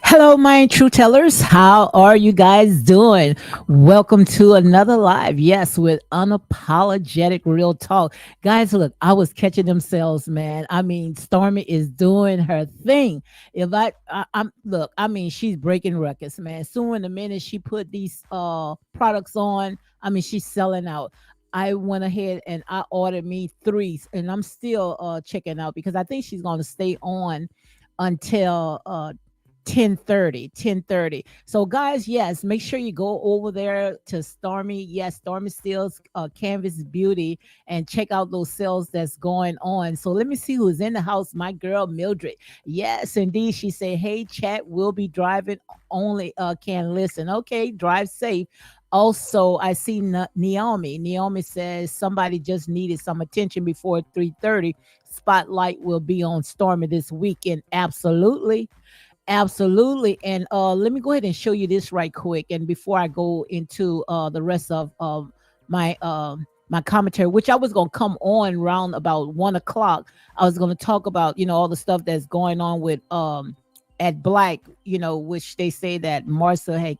Hello, my true tellers. How are you guys doing? Welcome to another live. Yes, with unapologetic real talk. Guys, look, I was catching themselves, man. I mean, Stormy is doing her thing. If I'm look, I mean, she's breaking records, man. Soon the minute she put these products on, I mean, she's selling out. I went ahead and I ordered me three, and I'm still checking out because I think she's gonna stay on until 10:30. So guys, yes, make sure you go over there to Stormy. Yes, Stormy Steele's Canvas Beauty, and check out those sales that's going on. So let me see who's in the house. My girl Mildred. Yes, indeed. She said, hey, chat, we'll be driving, only can listen. Okay, drive safe. Also, I see Naomi. Naomi says somebody just needed some attention before 3:30. Spotlight will be on Stormy this weekend. Absolutely. Absolutely. And let me go ahead and show you this right quick. And before I go into the rest of my my commentary, which I was gonna come on around about 1 o'clock. I was gonna talk about, all the stuff that's going on with at Black, which they say that Martha had,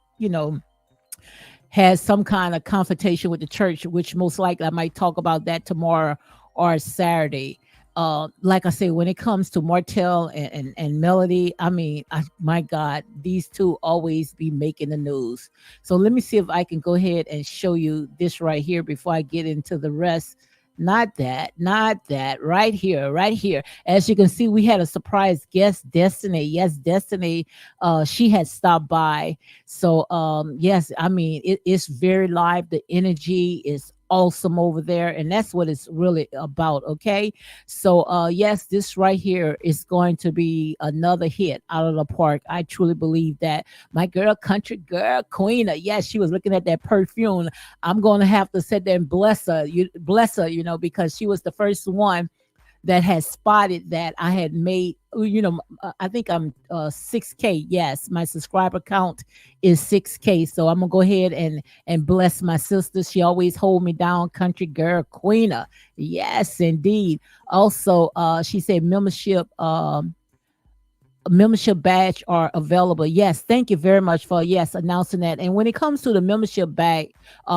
has some kind of confrontation with the church, which most likely I might talk about that tomorrow or Saturday. Like I say, when it comes to Martell and Melody, I mean, my God, these two always be making the news. So let me see if I can go ahead and show you this right here before I get into the rest. Not that, right here, right here. As you can see, we had a surprise guest, Destiny. Yes, Destiny, she had stopped by. So yes, I mean, it's very live. The energy is awesome over there, and that's what it's really about. Okay, so yes, this right here is going to be another hit out of the park. I truly believe that. My girl, country girl, Queena, yes, she was looking at that perfume. I'm going to have to sit there and bless her, because she was the first one that had spotted that I had made I think I'm 6K. Yes, my subscriber count is 6K. So I'm gonna go ahead and bless my sister. She always hold me down, country girl, queener. Yes, indeed. Also, she said membership badge are available. Yes, thank you very much for announcing that. And when it comes to the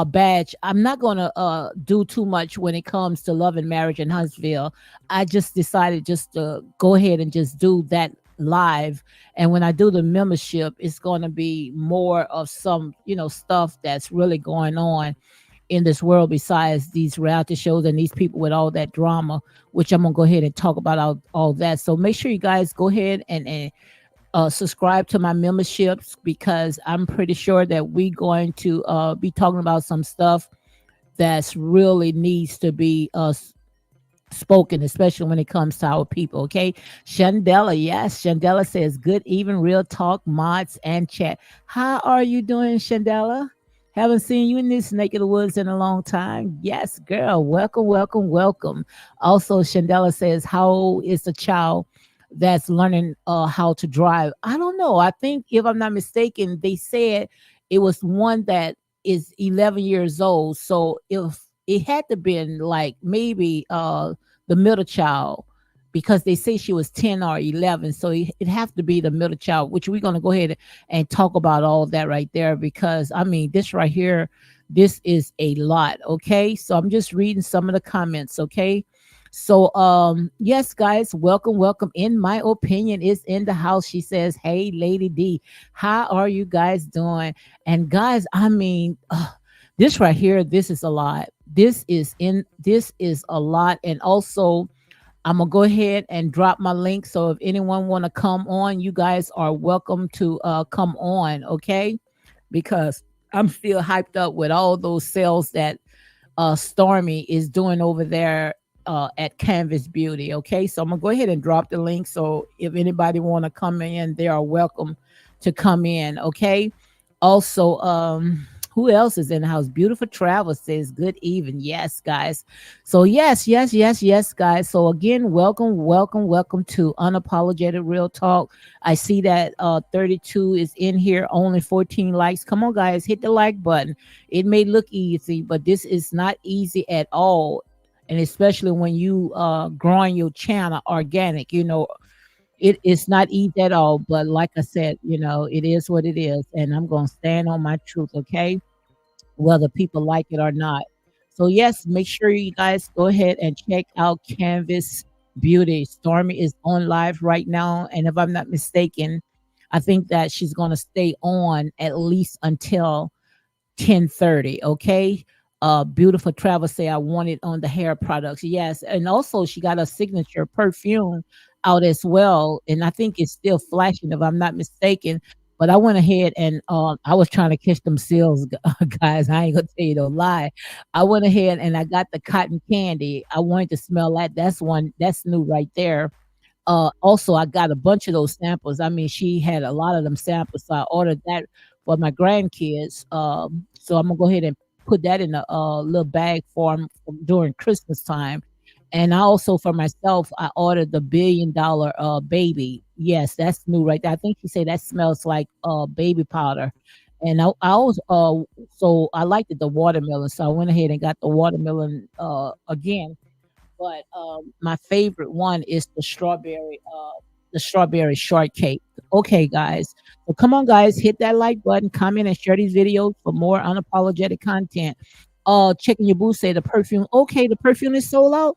badge, I'm not gonna do too much when it comes to love and marriage in Huntsville. I just decided just to go ahead and just do that live. And when I do the membership, it's gonna be more of some stuff that's really going on in this world besides these reality shows and these people with all that drama, which I'm gonna go ahead and talk about all that. So make sure you guys go ahead and subscribe to my memberships, because I'm pretty sure that we're going to be talking about some stuff that's really needs to be spoken, especially when it comes to our people. Okay. Shandela, yes. Shandela says, good even real talk, mods, and chat. How are you doing, Shandela? Haven't seen you in this neck of the woods in a long time. Yes, girl. Welcome, welcome, welcome. Also, Shandela says, how is the child that's learning how to drive? I don't know. I think, if I'm not mistaken, they said it was one that is 11 years old. So if it had to been like maybe the middle child, because they say she was 10 or 11, so it have to be the middle child, which we're going to go ahead and talk about all that right there, because I mean, this right here, this is a lot. Okay, so I'm just reading some of the comments. Okay, so yes, guys, welcome, welcome. In my opinion is in the house. She says, hey, Lady D, how are you guys doing? And guys, I mean, this right here, this is a lot. This is a lot. And also, I'm gonna go ahead and drop my link. So if anyone want to come on, you guys are welcome to come on, okay? Because I'm still hyped up with all those sales that Stormy is doing over there at Canvas Beauty. Okay, so I'm gonna go ahead and drop the link. So if anybody want to come in, they are welcome to come in. Okay. Also, who else is in the house? Beautiful Travel says good evening. Yes, guys. So yes, yes, yes, yes, guys. So again, welcome, welcome, welcome to Unapologetic Real Talk. I see that 32 is in here, only 14 likes. Come on, guys, hit the like button. It may look easy, but this is not easy at all. And especially when you growing your channel organic, it is not easy at all. But like I said, it is what it is. And I'm gonna stand on my truth, okay? Whether people like it or not. So yes, make sure you guys go ahead and check out Canvas Beauty. Stormy is on live right now, and if I'm not mistaken, I think that she's gonna stay on at least until 10:30. Okay. Beautiful Travel say I want it on the hair products. Yes. And also she got a signature perfume out as well. And I think it's still flashing if I'm not mistaken. But I went ahead and I was trying to catch them sales, guys. I ain't gonna tell you no lie. I went ahead and I got the cotton candy. I wanted to smell that. That's one that's new right there. Also, I got a bunch of those samples. I mean, she had a lot of them samples, so I ordered that for my grandkids. So I'm gonna go ahead and put that in a little bag for 'em during Christmas time. And I also, for myself, I ordered the $1 billion baby. Yes, that's new right there. I think you say that smells like baby powder. And I was so I liked it, the watermelon. So I went ahead and got the watermelon again. But my favorite one is the strawberry shortcake. Okay, guys. So come on, guys, hit that like button, comment, and share these videos for more unapologetic content. Checking your booth, say the perfume. Okay, the perfume is sold out.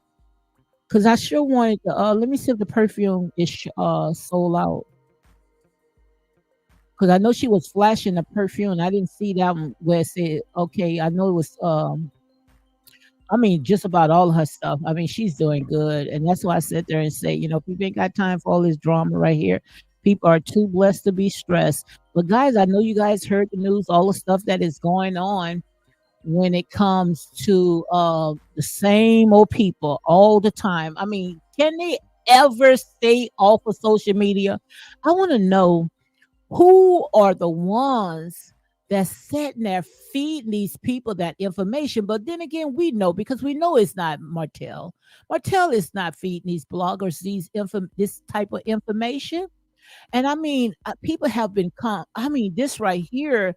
Cause I sure wanted to. Let me see if the perfume is sold out. Cause I know she was flashing the perfume. I didn't see that one where it said. Okay, I know it was I mean, just about all of her stuff. I mean, she's doing good. And that's why I sit there and say, people ain't got time for all this drama right here. People are too blessed to be stressed. But guys, I know you guys heard the news, all the stuff that is going on when it comes to the same old people all the time. I mean, can they ever stay off of social media? I want to know who are the ones that's sitting there feeding these people that information. But then again, we know because we know it's not Martell. Martell is not feeding these bloggers this type of information. And I mean, people have been I mean, this right here,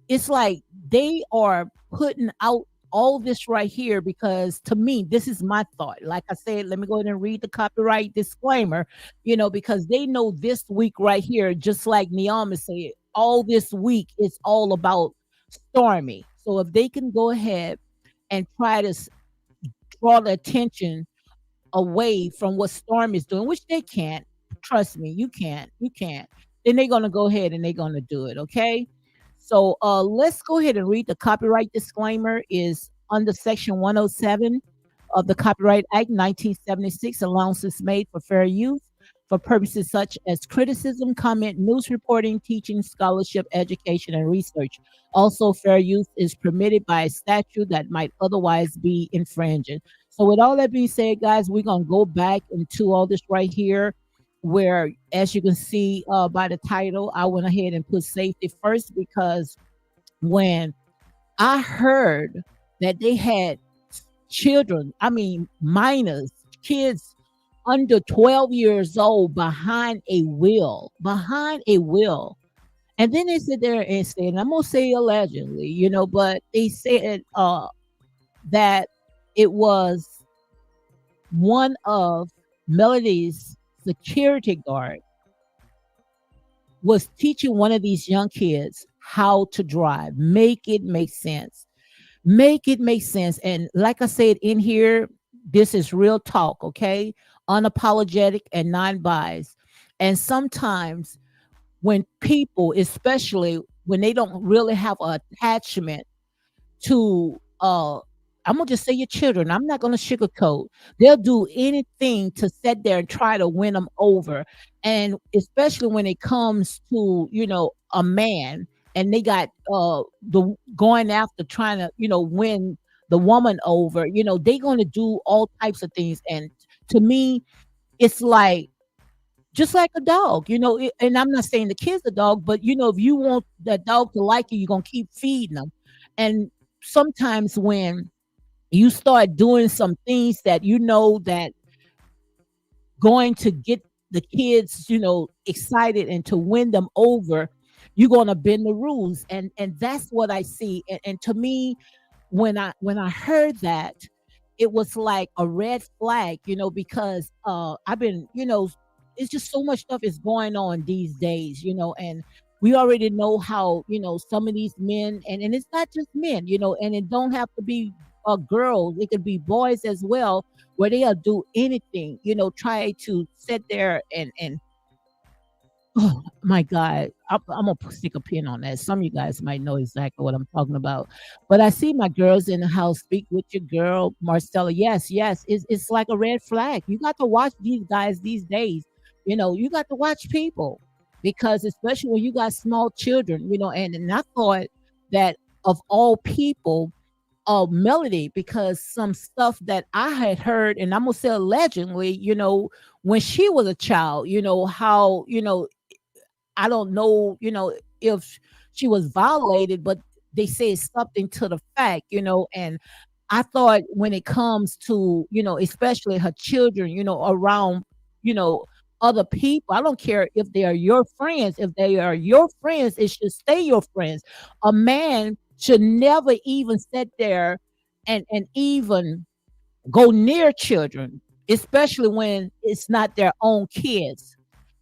it's like they are putting out all this right here because to me, this is my thought. Like I said, let me go ahead and read the copyright disclaimer, because they know this week right here, just like Niama said, all this week is all about Stormy. So if they can go ahead and try to draw the attention away from what Storm is doing, which they can't. Trust me, you can't. You can't. Then they're gonna go ahead and they're gonna do it. Okay. So let's go ahead and read the copyright disclaimer. Is under Section 107 of the Copyright Act 1976. Allowances made for fair use for purposes such as criticism, comment, news reporting, teaching, scholarship, education, and research. Also, fair use is permitted by a statute that might otherwise be infringing. So, with all that being said, guys, we're going to go back into all this right here, where, as you can see by the title, I went ahead and put safety first because when I heard that they had children, I mean, minors, kids under 12 years old behind a wheel. And then they sit there and said, and I'm going to say allegedly, but they said that it was one of Melody's security guard was teaching one of these young kids how to drive. Make it make sense. Make it make sense. And like I said in here, this is real talk, okay? Unapologetic and non-biased. And sometimes when people, especially when they don't really have an attachment to I'm gonna just say your children. I'm not gonna sugarcoat. They'll do anything to sit there and try to win them over. And especially when it comes to, a man and they got the going after trying to, win the woman over, they're gonna do all types of things. And to me, it's like just like a dog, and I'm not saying the kid's a dog, but if you want that dog to like you, you're gonna keep feeding them. And sometimes when you start doing some things that that going to get the kids, excited and to win them over, you're gonna bend the rules. And that's what I see. And to me, when I heard that, it was like a red flag, because I've been, it's just so much stuff is going on these days, and we already know how, some of these men, and it's not just men, and it don't have to be girls, it could be boys as well, where they'll do anything, try to sit there and oh my God, I'm gonna stick a pin on that. Some of you guys might know exactly what I'm talking about. But I see my girls in the house. Speak with your girl, Marcella. Yes, yes, it's like a red flag. You got to watch these guys these days. You got to watch people because especially when you got small children, and I thought that of all people, Melody, because some stuff that I had heard, and I'm gonna say allegedly, when she was a child, how, I don't know, if she was violated, but they say something to the fact, and I thought when it comes to, especially her children, around, you know, other people, I don't care if they are your friends. If they are your friends, it should stay your friends. A man should never even sit there and even go near children, especially when it's not their own kids,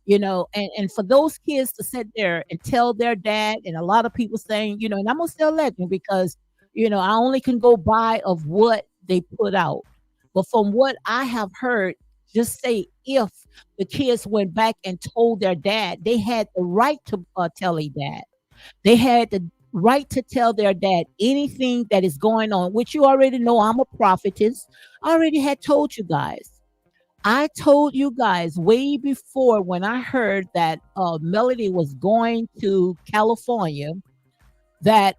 and for those kids to sit there and tell their dad, and a lot of people saying, and I'm gonna still legend because, I only can go by of what they put out. But from what I have heard, just say if the kids went back and told their dad, they had the right to tell their dad. They had the right to tell their dad anything that is going on, which you already know I'm a prophetess. I already had told you guys. I told you guys way before when I heard that Melody was going to California that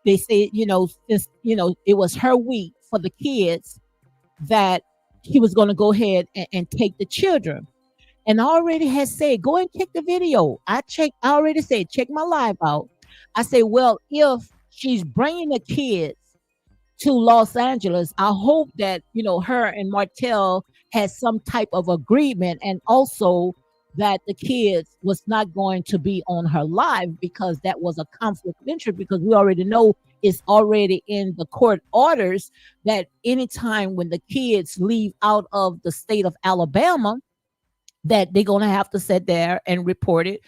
they said, since, it was her week for the kids, that he was going to go ahead and take the children. And I already had said, go and check the video. I already said, check my live out. I say, well, if she's bringing the kids to Los Angeles, I hope that, her and Martell has some type of agreement, and also that the kids was not going to be on her live, because that was a conflict of interest, because we already know it's already in the court orders that anytime when the kids leave out of the state of Alabama, that they're going to have to sit there and report it,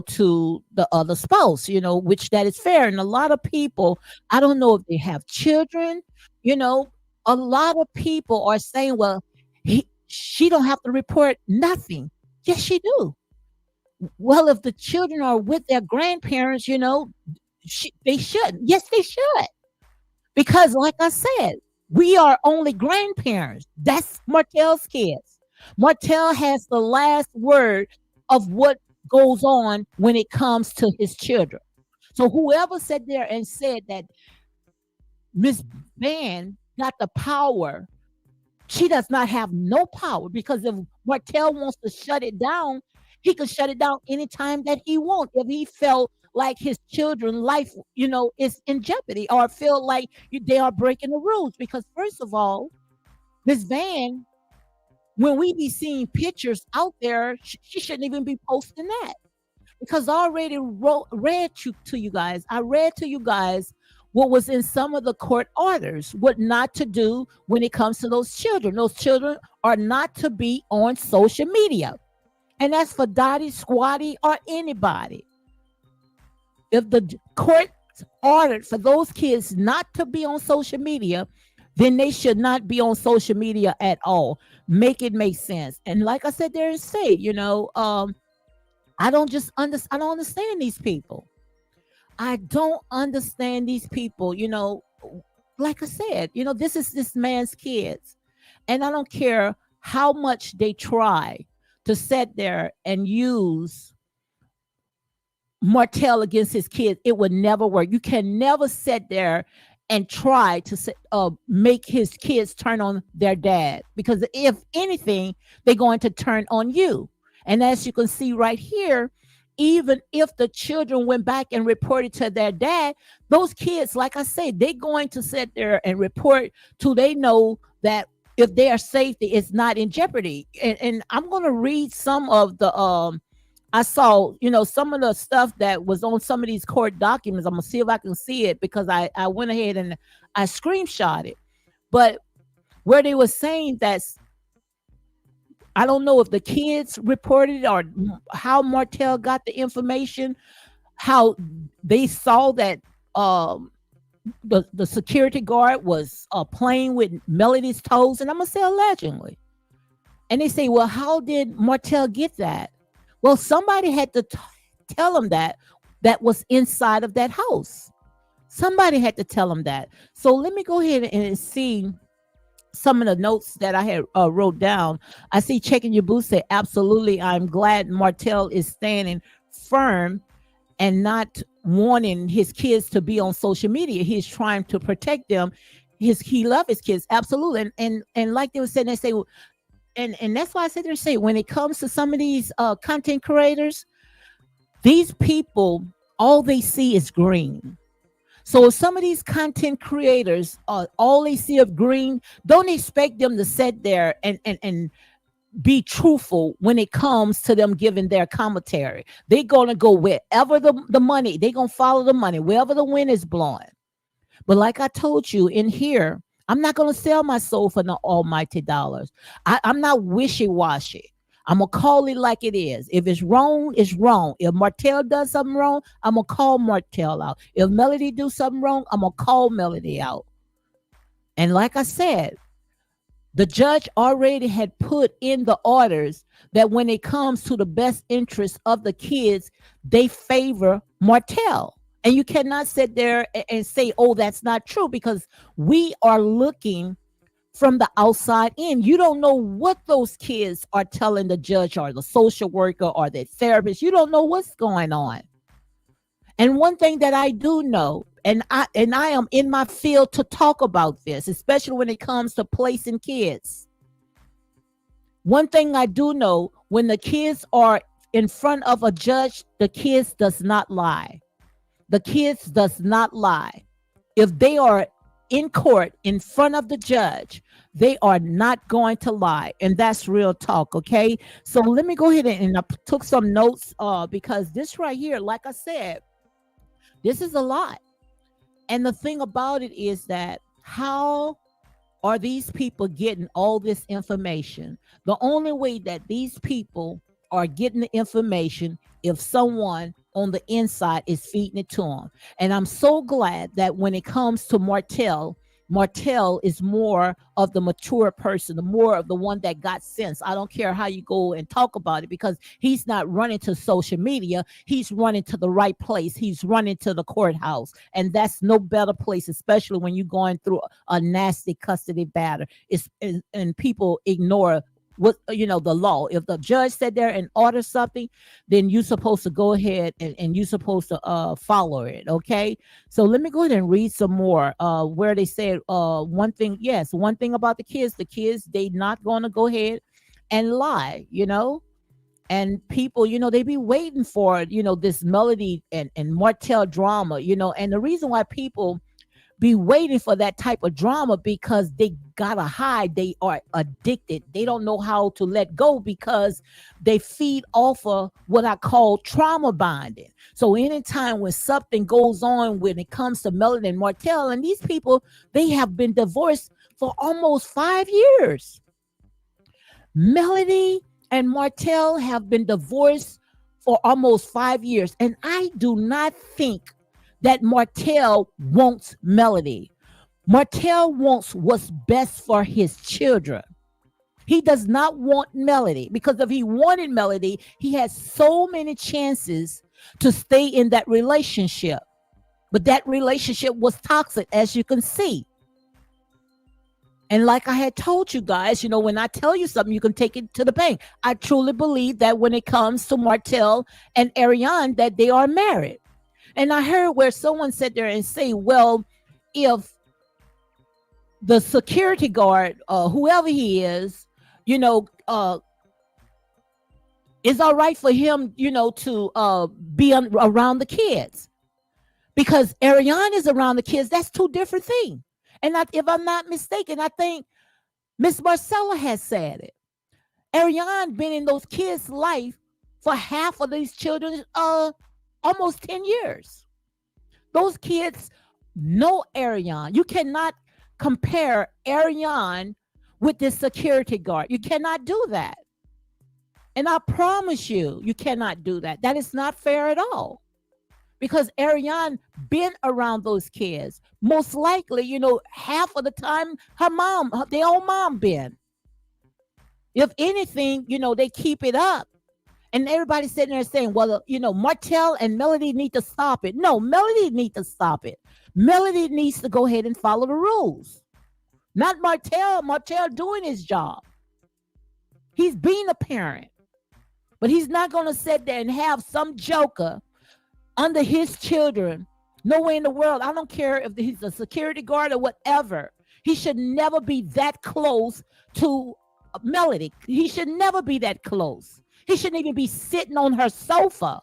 to the other spouse, which that is fair. And a lot of people, I don't know if they have children, you know, a lot of people are saying, well, she don't have to report nothing. Yes, she do. Well, if the children are with their grandparents, they should. Yes, they should. Because, like I said, we are only grandparents. That's Martell's kids. Martell has the last word of what goes on when it comes to his children. So whoever sat there and said that Miss Van got the power, she does not have no power, because if Martell wants to shut it down, he could shut it down anytime that he wants. If he felt like his children's life, is in jeopardy, or feel like they are breaking the rules. Because first of all, Miss Van, when we be seeing pictures out there, she shouldn't even be posting that, because I already to you guys. I read to you guys what was in some of the court orders, what not to do when it comes to those children. Those children are not to be on social media. And that's for Dottie, Squatty, or anybody. If the court ordered for those kids not to be on social media, then they should not be on social media at all. Make it make sense. And like I said there and say, I don't I don't understand these people. I don't understand these people, like I said, this is this man's kids. And I don't care how much they try to sit there and use Martell against his kids, it would never work. You can never sit there and try to make his kids turn on their dad, because if anything, they're going to turn on you. And as you can see right here, even if the children went back and reported to their dad, those kids, like I said, they're going to sit there and report till they know that if their safety is not in jeopardy. And I'm going to read some of the I saw, some of the stuff that was on some of these court documents. I'm gonna see if I can see it, because I went ahead and I screenshot it. But where they were saying that, I don't know if the kids reported or how Martell got the information, how they saw that the security guard was playing with Melody's toes, and I'm gonna say allegedly. And they say, well, how did Martell get that? Well, somebody had to tell him that was inside of that house. Somebody had to tell him that. So let me go ahead and see some of the notes that I had wrote down. I see checking your boots say, absolutely. I'm glad Martell is standing firm and not wanting his kids to be on social media. He's trying to protect them. He loves his kids. Absolutely. And like they were saying, they say, and that's why I said to say, when it comes to some of these content creators, these people, all they see is green. So if some of these content creators, all they see of green, don't expect them to sit there and be truthful when it comes to them giving their commentary. They're going to go wherever the money, they're going to follow the money, wherever the wind is blowing. But like I told you in here, I'm not going to sell my soul for the almighty dollars. I'm not wishy-washy. I'm going to call it like it is. If it's wrong, it's wrong. If Martell does something wrong, I'm going to call Martell out. If Melody do something wrong, I'm going to call Melody out. And like I said, the judge already had put in the orders that when it comes to the best interest of the kids, they favor Martell. And you cannot sit there and say, oh, that's not true, because we are looking from the outside in. You don't know what those kids are telling the judge or the social worker or the therapist. You don't know what's going on. And one thing that I do know, and I am in my field to talk about this, especially when it comes to placing kids. One thing I do know, when the kids are in front of a judge, the kids does not lie. The kids does not lie. If they are in court in front of the judge, they are not going to lie. And that's real talk. Okay. So let me go ahead and I took some notes because this right here, like I said, this is a lot. And the thing about it is that how are these people getting all this information? The only way that these people are getting the information if someone on the inside is feeding it to them. And I'm so glad that when it comes to Martell, Martell is more of the mature person, the more of the one that got sense. I don't care how you go and talk about it because he's not running to social media. He's running to the right place. He's running to the courthouse. And that's no better place, especially when you're going through a nasty custody battle. And people ignore what the law. If the judge said there and order something, then you're supposed to go ahead and you're supposed to follow it. Okay. So let me go ahead and read some more where they said one thing. Yes, one thing about the kids they not going to go ahead and lie, and people, they be waiting for, this Melody and Martell drama, and the reason why people be waiting for that type of drama because they gotta hide. They are addicted. They don't know how to let go because they feed off of what I call trauma bonding. So anytime when something goes on when it comes to Melody and Martell, and these people, they have been divorced for almost 5 years. Melody and Martell have been divorced for almost 5 years. And I do not think that Martell wants Melody. Martell wants what's best for his children. He does not want Melody because if he wanted Melody, he has so many chances to stay in that relationship. But that relationship was toxic, as you can see. And like I had told you guys, when I tell you something, you can take it to the bank. I truly believe that when it comes to Martell and Ariane, that they are married. And I heard where someone sat there and say, well, if the security guard, whoever he is, it's all right for him, to be around the kids. Because Ariane is around the kids, that's two different things. And if I'm not mistaken, I think Miss Marcella has said it. Ariane been in those kids' life for half of these children, almost 10 years. Those kids know Ariane. You cannot compare Ariane with this security guard. You cannot do that. And I promise you, you cannot do that. That is not fair at all. Because Ariane been around those kids. Most likely, half of the time their own mom been. If anything, they keep it up. And everybody's sitting there saying, well, Martell and Melody need to stop it. No, Melody need to stop it. Melody needs to go ahead and follow the rules. Not Martell. Martell doing his job. He's being a parent. But he's not going to sit there and have some joker under his children. No way in the world. I don't care if he's a security guard or whatever. He should never be that close to Melody. He should never be that close. He shouldn't even be sitting on her sofa.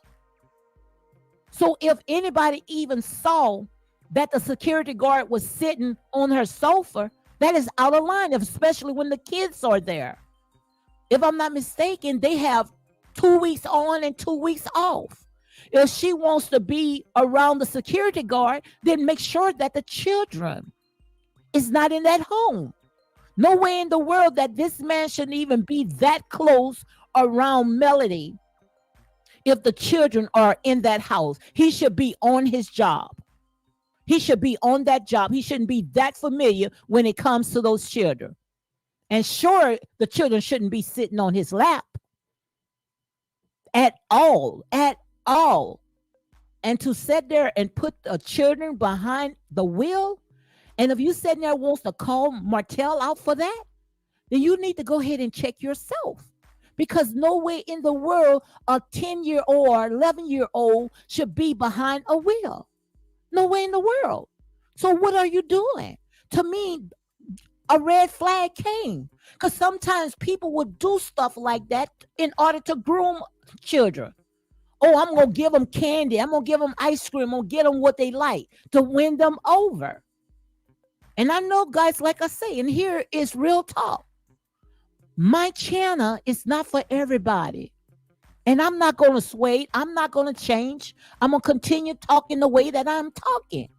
So if anybody even saw that the security guard was sitting on her sofa, that is out of line, especially when the kids are there. If I'm not mistaken, they have 2 weeks on and 2 weeks off. If she wants to be around the security guard, then make sure that the children is not in that home. No way in the world that this man shouldn't even be that close around Melody. If the children are in that house, he should be on his job. He should be on that job. He shouldn't be that familiar when it comes to those children. And sure, the children shouldn't be sitting on his lap at all, And to sit there and put the children behind the wheel, and if you sitting there wants to call Martell out for that, then you need to go ahead and check yourself. Because no way in the world a 10-year-old or 11-year-old should be behind a wheel. No way in the world. So what are you doing? To me, a red flag came. Because sometimes people would do stuff like that in order to groom children. Oh, I'm gonna give them candy. I'm gonna give them ice cream. I'm gonna get them what they like to win them over. And I know, guys, like I say, and here is real talk. My channel is not for everybody. And I'm not going to sway. I'm not going to change. I'm going to continue talking the way that I'm talking.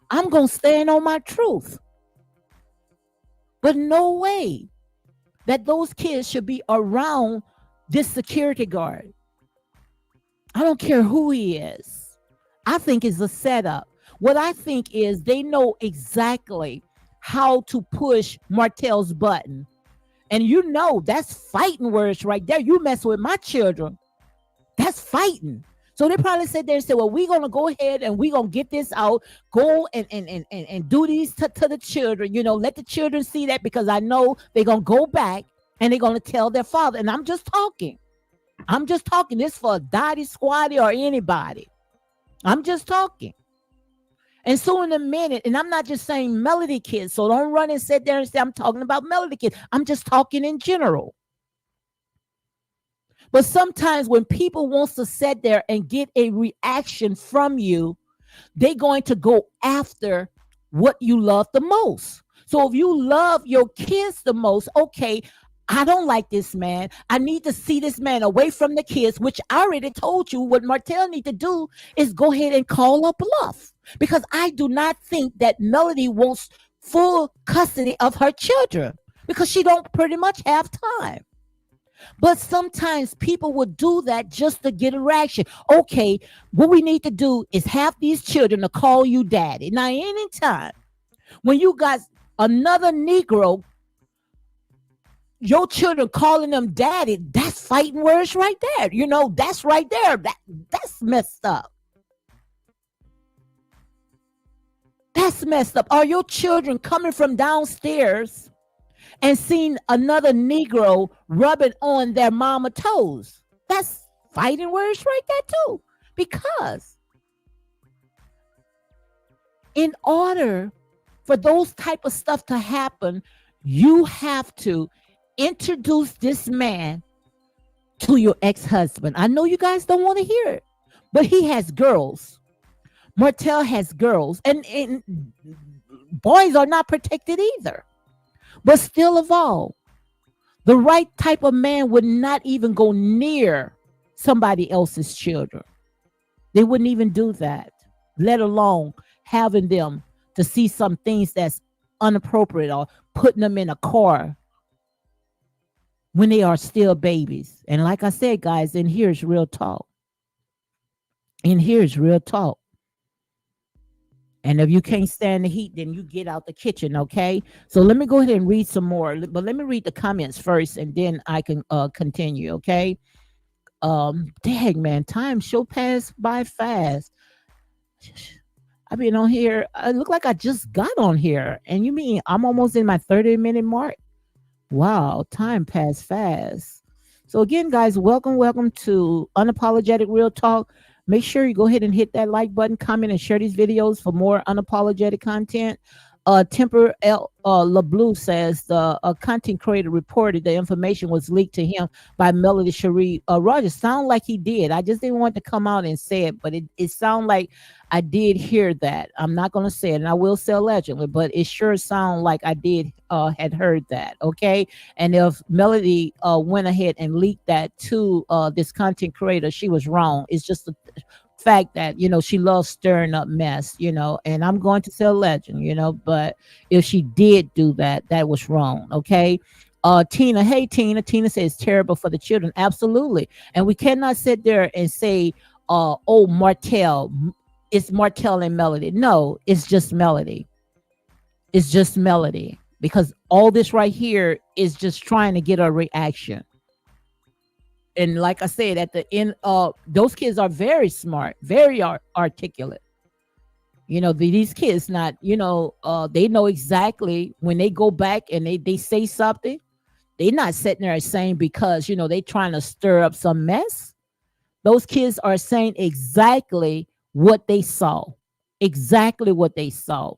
I'm going to stand on my truth. But no way that those kids should be around this security guard. I don't care who he is. I think it's a setup. What I think is they know exactly how to push Martell's button. And you know, that's fighting words right there. You mess with my children, that's fighting. So they probably sit there and say, well, we're going to go ahead and we're going to get this out, go and do these to the children, let the children see that, because I know they're going to go back and they're going to tell their father. And I'm just talking. This for Dottie, Squatty, or anybody. I'm just talking. And so in a minute, and I'm not just saying Melody kids, so don't run and sit there and say I'm talking about Melody kids. I'm just talking in general. But sometimes when people wants to sit there and get a reaction from you, they're going to go after what you love the most. So if you love your kids the most, okay, I don't like this man. I need to see this man away from the kids, which I already told you what Martell need to do is go ahead and call a bluff. Because I do not think that Melody wants full custody of her children, because she don't pretty much have time. But sometimes people will do that just to get a reaction. Okay, what we need to do is have these children to call you daddy. Now, anytime when you got another Negro, your children calling them daddy, that's fighting words right there. That's right there. That's messed up. That's messed up. Are your children coming from downstairs and seeing another Negro rubbing on their mama toes? That's fighting words right there too. Because in order for those type of stuff to happen, you have to introduce this man to your ex-husband. I know you guys don't want to hear it, but he has girls. Martell has girls, and boys are not protected either. But still of all, the right type of man would not even go near somebody else's children. They wouldn't even do that, let alone having them to see some things that's inappropriate or putting them in a car when they are still babies. And like I said, guys, and here's real talk. And here's real talk. And if you can't stand the heat, then you get out the kitchen, okay? So let me go ahead and read some more. But let me read the comments first, and then I can continue, okay? Dang, man, time sure passed by fast. I've been on here. I look like I just got on here. And you mean I'm almost in my 30-minute mark? Wow, time passed fast. So again, guys, welcome to Unapologetic Real Talk. Make sure you go ahead and hit that like button, comment, and share these videos for more unapologetic content. Temper LeBlue says the content creator reported the information was leaked to him by Melody Cherie Rogers. Sound like he did. I just didn't want to come out and say it, but it sounded like I did hear that. I'm not going to say it, and I will say allegedly, but it sure sounded like I did had heard that. Okay, and if Melody went ahead and leaked that to this content creator, she was wrong. It's just a fact that she loves stirring up mess, and I'm going to say a legend, but if she did do that, that was wrong. Okay. Tina, hey Tina says terrible for the children. Absolutely. And we cannot sit there and say oh, Martell, it's Martell and Melody. No, it's just Melody. It's just Melody, because all this right here is just trying to get a reaction. And like I said, at the end, those kids are very smart, very articulate. These kids not, they know exactly when they go back and they say something. They're not sitting there saying because, they trying to stir up some mess. Those kids are saying exactly what they saw. Exactly what they saw.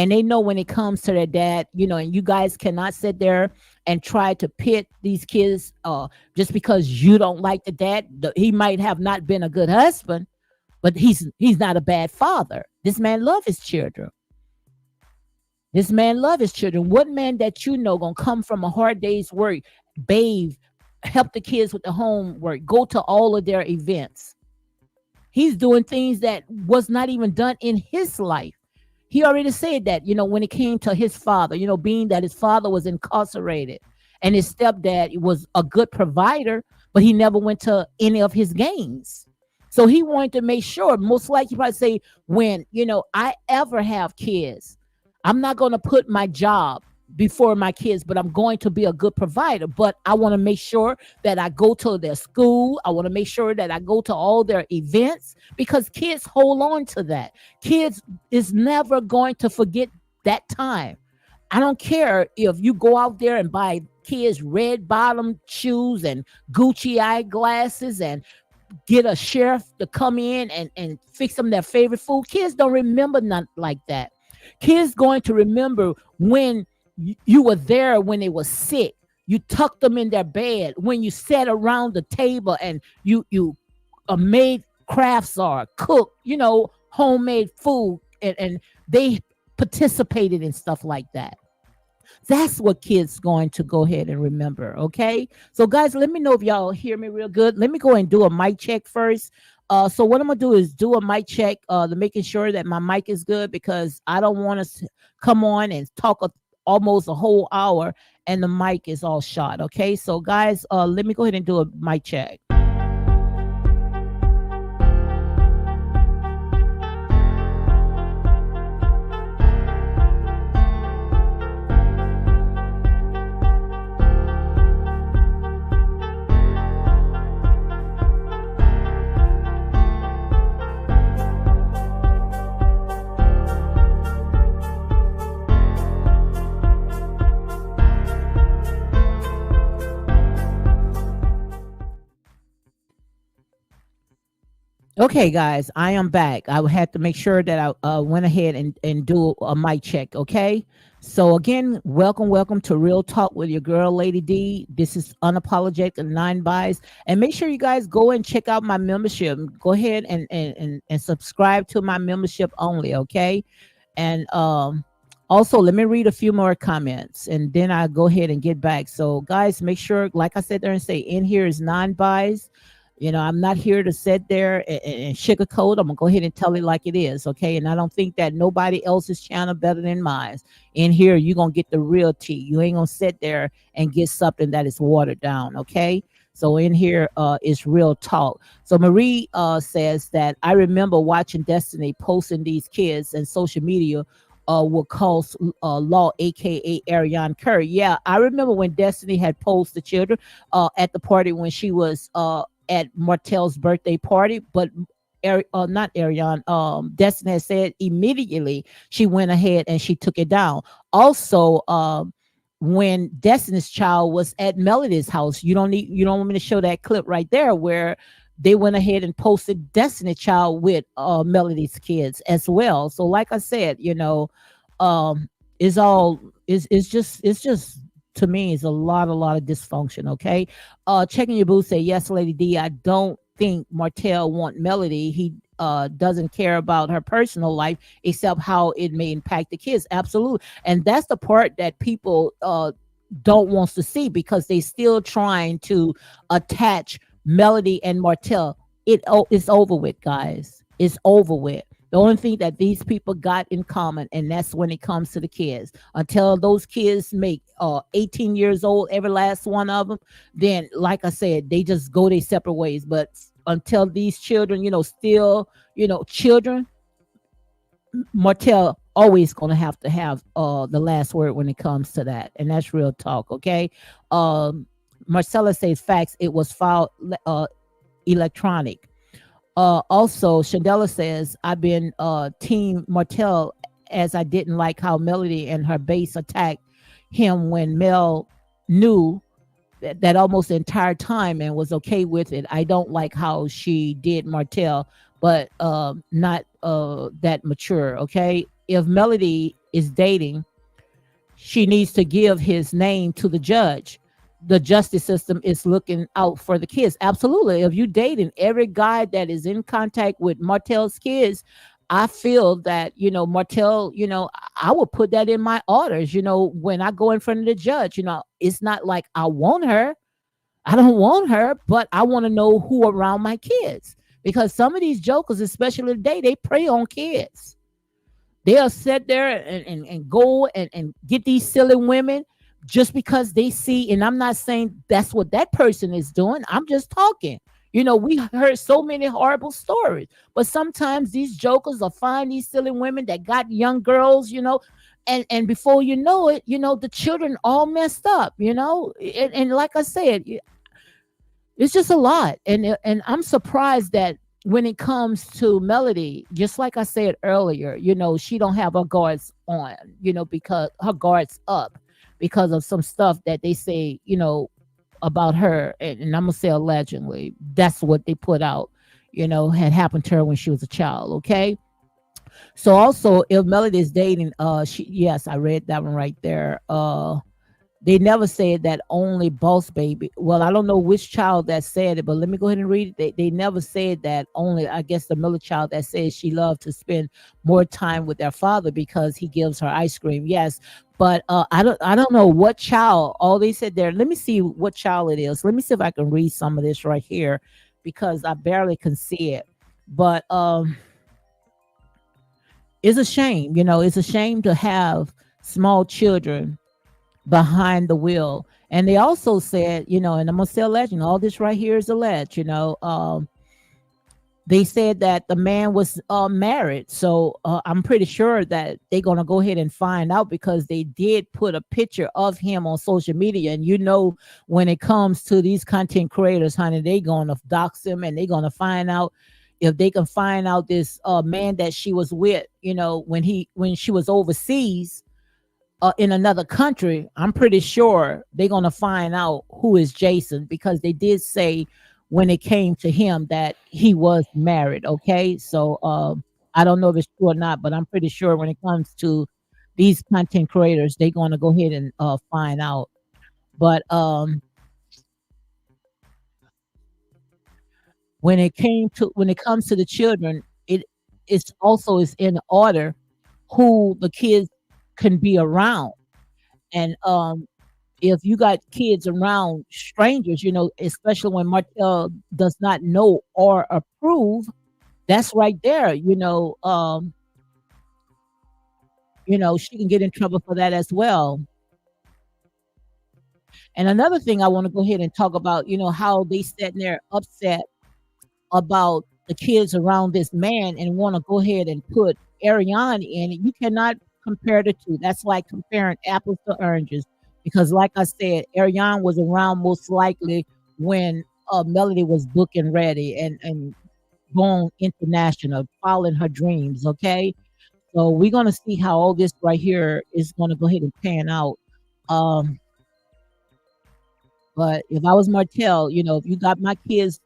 and they know when it comes to their dad, and you guys cannot sit there and try to pit these kids just because you don't like the dad. He might have not been a good husband, but he's not a bad father. This man love his children. This man love his children. What man that gonna come from a hard day's work, bathe, help the kids with the homework, go to all of their events? He's doing things that was not even done in his life. He already said that, when it came to his father, being that his father was incarcerated and his stepdad was a good provider, but he never went to any of his games. So he wanted to make sure, most likely probably say, when, I ever have kids, I'm not going to put my job before my kids, but I'm going to be a good provider. But I want to make sure that I go to their school. I want to make sure that I go to all their events, because kids hold on to that. Kids is never going to forget that time. I don't care if you go out there and buy kids red bottom shoes and Gucci eyeglasses and get a sheriff to come in and fix them their favorite food. Kids don't remember nothing like that. Kids going to remember when you were there when they were sick. You tucked them in their bed, when you sat around the table and you made crafts or cooked, homemade food, and they participated in stuff like that. That's what kids going to go ahead and remember. Okay. So guys, let me know if y'all hear me real good. Let me go and do a mic check first. So what I'm gonna do is do a mic check, to making sure that my mic is good, because I don't want us to come on and talk almost a whole hour and the mic is all shot. Okay. So guys, let me go ahead and do a mic check. Okay, guys, I am back. I had to make sure that I went ahead and do a mic check. Okay. So again, welcome to Real Talk with your girl, Lady D. This is unapologetic and nine buys. And make sure you guys go and check out my membership. Go ahead and subscribe to my membership only. Okay. And also, let me read a few more comments and then I'll go ahead and get back. So guys, make sure, like I said there, and say in here is non-buys. I'm not here to sit there and sugarcoat. I'm gonna go ahead and tell it like it is, okay? And I don't think that nobody else's channel better than mine. In here, you're gonna get the real tea. You ain't gonna sit there and get something that is watered down, okay? So in here is real talk. So Marie says that I remember watching Destiny posting these kids and social media will cause law, aka Ariane Curry. Yeah, I remember when Destiny had posed the children at the party when she was at Martell's birthday party, but not Ariane, Destiny had said immediately she went ahead and she took it down. Also, when Destiny's child was at Melody's house, you don't want me to show that clip right there where they went ahead and posted Destiny child with Melody's kids as well. So like I said, it's just to me is a lot of dysfunction. Okay. Checking your booth say, yes, Lady D, I don't think Martell want Melody. He doesn't care about her personal life except how it may impact the kids. Absolutely. And that's the part that people don't want to see, because they still trying to attach Melody and Martell. It's over with, guys. It's over with. The only thing that these people got in common, and that's when it comes to the kids. Until those kids make 18 years old, every last one of them, then, like I said, they just go their separate ways. But until these children, still, children, Martell always going to have the last word when it comes to that. And that's real talk, okay? Marcella says facts. It was filed electronic. Also, Chandela says, I've been team Martell, as I didn't like how Melody and her base attacked him when Mel knew that almost the entire time and was okay with it. I don't like how she did Martell, but not that mature, okay? if Melody is dating, she needs to give his name to the judge. The justice system is looking out for the kids. Absolutely. If you dating every guy that is in contact with Martell's kids, I feel that, Martell, I would put that in my orders, when I go in front of the judge, it's not like I want her. I don't want her, but I want to know who around my kids. Because some of these jokers, especially today, they prey on kids. They'll sit there and go and get these silly women just because they see. And I'm not saying that's what that person is doing. I'm just talking. We heard so many horrible stories, but sometimes these jokers will find these silly women that got young girls, and before you know it, the children all messed up, and like I said, it's just a lot. And I'm surprised that when it comes to Melody, just like I said earlier, she don't have her guards on, because her guards up because of some stuff that they say, about her. And I'm gonna say allegedly, that's what they put out, had happened to her when she was a child. Okay. So also, if Melody is dating, yes, I read that one right there. They never said that only Boss Baby. Well, I don't know which child that said it, but let me go ahead and read it. They never said that only, I guess, the Miller child that says she loved to spend more time with their father because he gives her ice cream. Yes, but I don't know what child. All they said there. Let me see what child it is. Let me see if I can read some of this right here because I barely can see it. But it's a shame. It's a shame to have small children behind the wheel. And they also said, and I'm gonna say alleged, all this right here is alleged, they said that the man was married. So I'm pretty sure that they're gonna go ahead and find out because they did put a picture of him on social media. And when it comes to these content creators, honey, they gonna dox him and they're gonna find out if they can find out this man that she was with, when she was overseas in another country. I'm pretty sure they're going to find out who is Jason because they did say when it came to him that he was married. Okay. So I don't know if it's true or not, but I'm pretty sure when it comes to these content creators, they're going to go ahead and find out. But when it comes to the children, it's also is in order who the kids can be around. And if you got kids around strangers, especially when Martell does not know or approve, that's right there. She can get in trouble for that as well. And another thing I want to go ahead and talk about, how they sitting there upset about the kids around this man and want to go ahead and put Ariane in it. You cannot compare the two. That's like comparing apples to oranges. Because, like I said, Ariane was around most likely when Melody was booking ready and going international, following her dreams. Okay. So we're going to see how all this right here is going to go ahead and pan out. Um, but if I was Martell, if you got my kids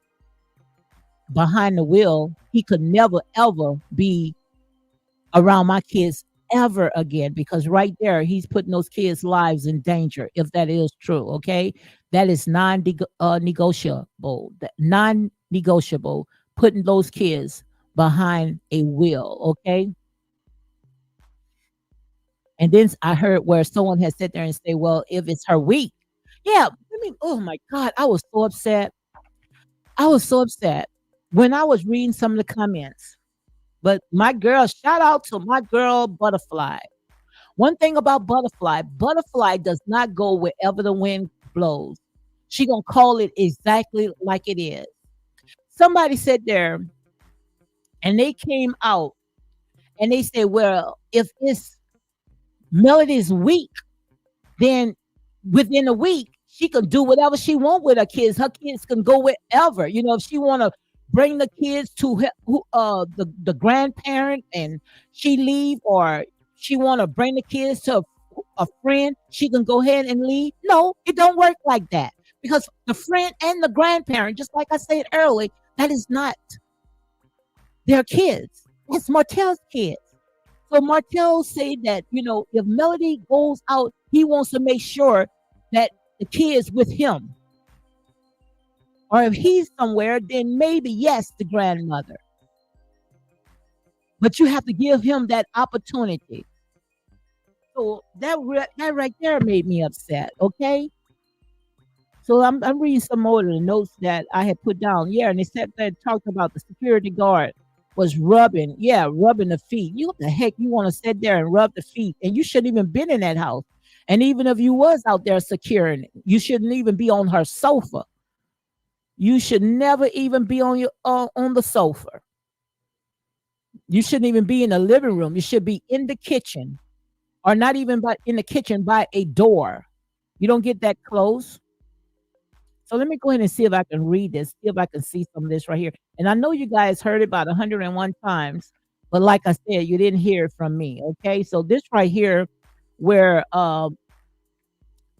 behind the wheel, he could never ever be around my kids ever again because right there he's putting those kids' lives in danger if that is true. Okay, that is non-negotiable. Non-negotiable. Putting those kids behind a wheel. Okay, and then I heard where someone had sat there and say, "Well, if it's her week, yeah." I mean, oh my God, I was so upset. I was so upset when I was reading some of the comments. But my girl, shout out to my girl Butterfly. One thing about Butterfly, Butterfly does not go wherever the wind blows. She gonna call it exactly like it is. Somebody said there, and they came out and they said, "Well, if it's Melody's week, then within a week she can do whatever she want with her kids. Her kids can go wherever. If she want to bring the kids to the grandparent and she leave, or she want to bring the kids to a friend, she can go ahead and leave." No, it don't work like that because the friend and the grandparent, just like I said earlier, that is not their kids. It's Martell's kids. So Martell say that, if Melody goes out, he wants to make sure that the kids with him. Or if he's somewhere, then maybe yes, the grandmother. But you have to give him that opportunity. So that right there made me upset. Okay. So I'm reading some more of the notes that I had put down. Yeah, and they said that talked about the security guard was rubbing the feet. You what the heck you want to sit there and rub the feet, and you shouldn't even been in that house. And even if you was out there securing, you shouldn't even be on her sofa. You should never even be on the sofa. You shouldn't even be in the living room. You should be in the kitchen, or not even in the kitchen by a door. You don't get that close. So let me go ahead and see if I can read this, see if I can see some of this right here. And I know you guys heard it about 101 times, but like I said, you didn't hear it from me. Okay. So this right here, where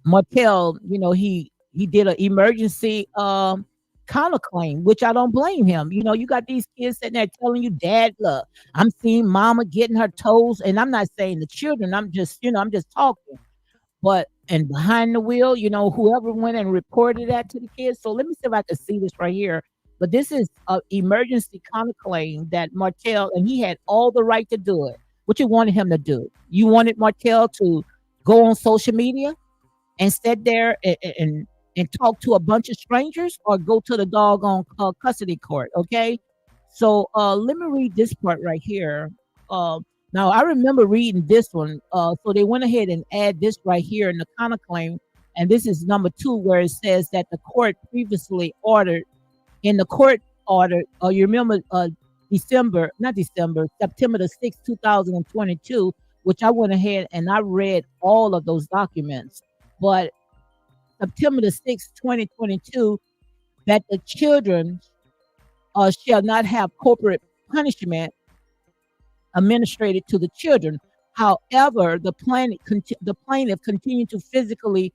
Martell, he did an emergency counterclaim, which I don't blame him. You got these kids sitting there telling you, Dad, look, I'm seeing mama getting her toes. And I'm not saying the children, I'm just talking. But and behind the wheel, whoever went and reported that to the kids. So let me see if I can see this right here. But this is an emergency counterclaim that Martell, and he had all the right to do it. What you wanted him to do? You wanted Martell to go on social media and sit there and talk to a bunch of strangers, or go to the doggone custody court. Okay. So let me read this part right here. Uh, Now I remember reading this one. So they went ahead and add this right here in the counterclaim, and this is number 2, where it says that the court previously ordered in the court order. You remember September the 6th, 2022, which I went ahead and I read all of those documents. But September the 6th, 2022, that the children shall not have corporate punishment administrated to the children. However, the plaintiff continued to physically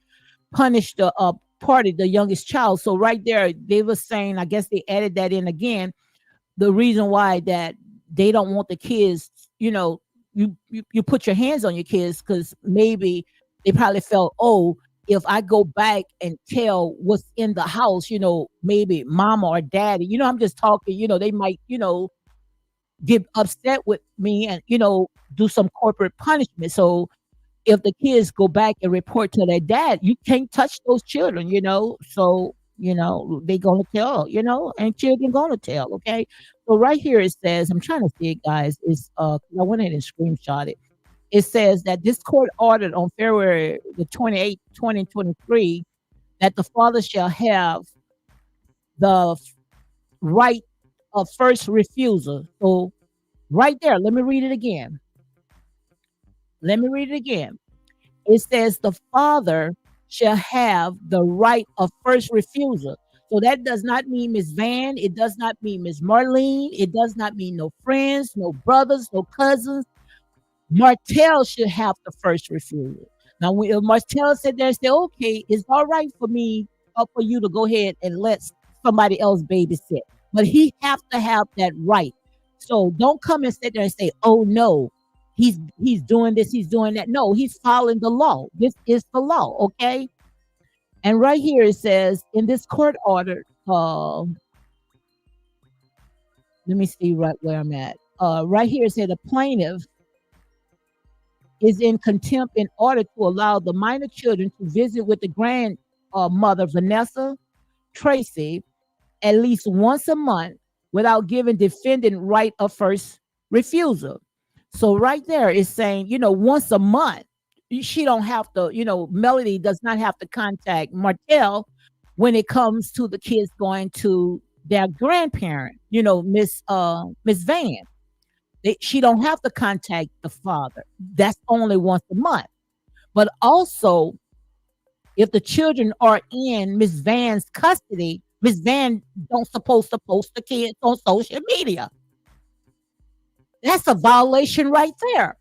punish the party, the youngest child. So right there, they were saying, I guess they added that in again. The reason why that they don't want the kids, you put your hands on your kids, because maybe they probably felt, oh, if I go back and tell what's in the house, maybe mama or daddy, I'm just talking, they might, get upset with me and do some corporate punishment. So if the kids go back and report to their dad, you can't touch those children. So they gonna tell, and children gonna tell. Okay. So right here it says, I'm trying to see it, guys. It's I went ahead and screenshot it. It says that this court ordered on February the 28th, 2023, that the father shall have the right of first refusal. So right there, let me read it again. It says the father shall have the right of first refusal. So that does not mean Miss Van. It does not mean Miss Marlene. It does not mean no friends, no brothers, no cousins. Martell should have the first refusal. Now, when Martell said there and said, okay, it's all right for me, for you to go ahead and let somebody else babysit, but he have to have that right. So don't come and sit there and say, oh no, he's doing this, he's doing that. No, he's following the law. This is the law, okay? And right here it says in this court order, let me see right where I'm at. Right here it said the plaintiff is in contempt in order to allow the minor children to visit with the grandmother, Vanessa Tracy, at least once a month without giving defendant right of first refusal. So right there is saying, once a month, she don't have to, Melody does not have to contact Martell when it comes to the kids going to their grandparent, Miss Van. She don't have to contact the father. That's only once a month. But also, if the children are in Miss Van's custody, Miss Van don't supposed to post the kids on social media. That's a violation right there.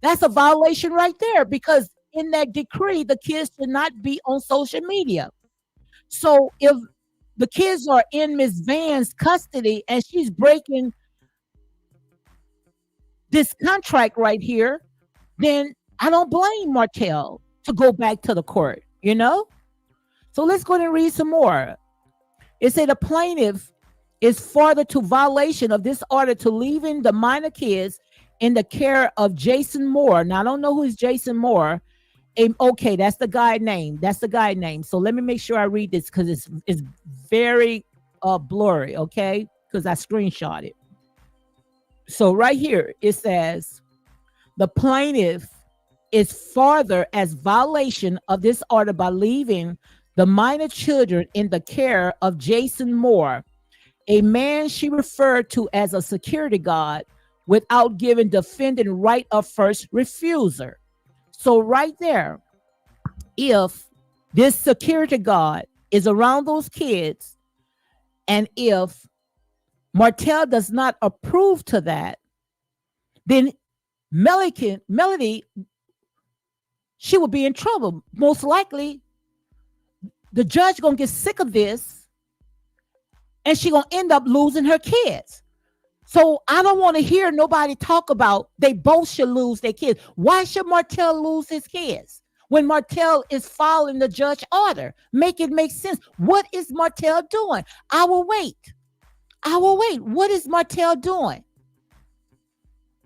That's a violation right there, because in that decree, the kids should not be on social media. So if the kids are in Miss Van's custody and she's breaking this contract right here, then I don't blame Martell to go back to the court, you know? So let's go ahead and read some more. It said the plaintiff is further to violation of this order to leaving the minor kids in the care of Jason Moore. Now I don't know who is Jason Moore. Okay, that's the guy name. That's the guy name. So let me make sure I read this because it's very blurry. Okay, because I screenshot it. So right here it says the plaintiff is further as violation of this order by leaving the minor children in the care of Jason Moore, a man she referred to as a security guard, without giving defendant right of first refusal. So right there, if this security guard is around those kids, and if Martell does not approve to that, then Melody, she will be in trouble. Most likely, the judge gonna get sick of this, and she gonna end up losing her kids. So I don't want to hear nobody talk about they both should lose their kids. Why should Martell lose his kids when Martell is following the judge order? Make it make sense. What is Martell doing? I will wait. I will wait. What is Martell doing?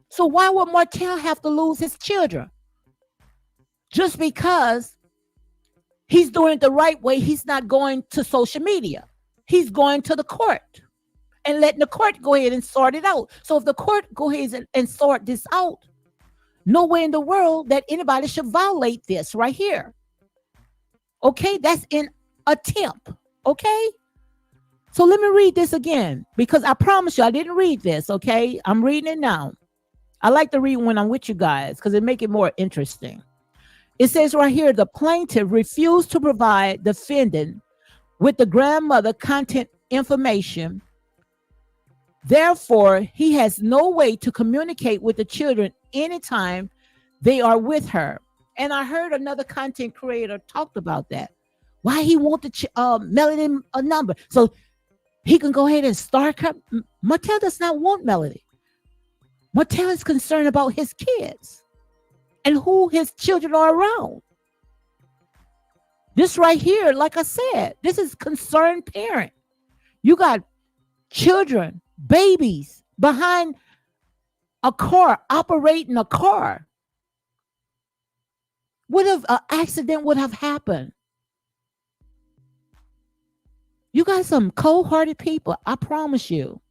So why would Martell have to lose his children? Just because he's doing it the right way, he's not going to social media. He's going to the court and letting the court go ahead and sort it out. So if the court go ahead and sort this out, no way in the world that anybody should violate this right here. Okay, that's an attempt. Okay, so let me read this again because I promise you I didn't read this. Okay, I'm reading it now. I like to read when I'm with you guys because it make it more interesting. It says right here, the plaintiff refused to provide defendant with the grandmother contact information. Therefore, he has no way to communicate with the children anytime they are with her. And I heard another content creator talked about that. Why he want the Melody a number so he can go ahead and start her. Martell does not want Melody. Martell is concerned about his kids and who his children are around. This right here, like I said, this is concerned parent. You got children, babies behind a car, operating a car. What if an accident would have happened? You got some cold-hearted people, I promise you.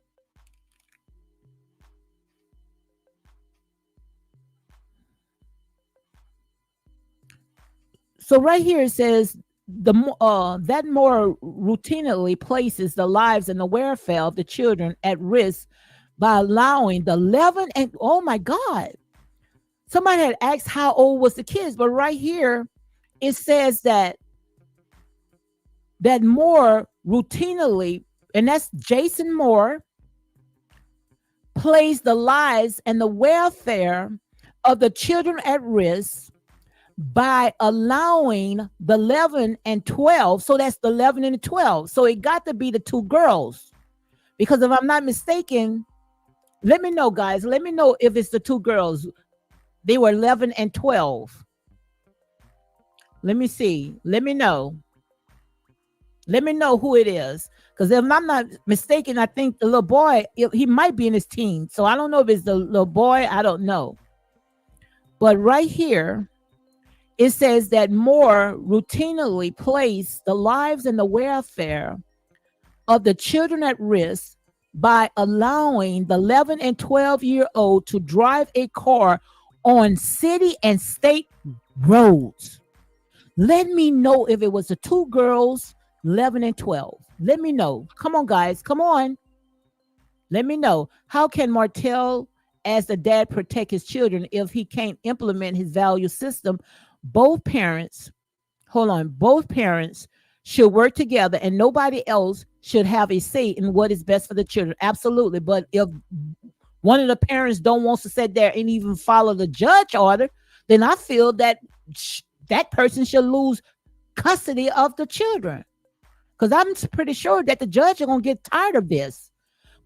So right here it says that more routinely places the lives and the welfare of the children at risk by allowing the 11 and oh my God, somebody had asked how old was the kids, but right here it says that more routinely, and that's Jason Moore, plays the lives and the welfare of the children at risk by allowing the 11 and 12. So that's the 11 and the 12. So it got to be the two girls. Because if I'm not mistaken, let me know, guys. Let me know if it's the two girls. They were 11 and 12. Let me see. Let me know. Let me know who it is. Because if I'm not mistaken, I think the little boy, he might be in his teens. So I don't know if it's the little boy. I don't know. But right here, it says that Moore routinely placed the lives and the welfare of the children at risk by allowing the 11 and 12-year-old to drive a car on city and state roads. Let me know if it was the two girls, 11 and 12. Let me know. Come on, guys. Come on. Let me know. How can Martell, as the dad, protect his children if he can't implement his value system? Both parents should work together and nobody else should have a say in what is best for the children. Absolutely. But if one of the parents don't want to sit there and even follow the judge order, then I feel that that person should lose custody of the children. Because I'm pretty sure that the judge is going to get tired of this.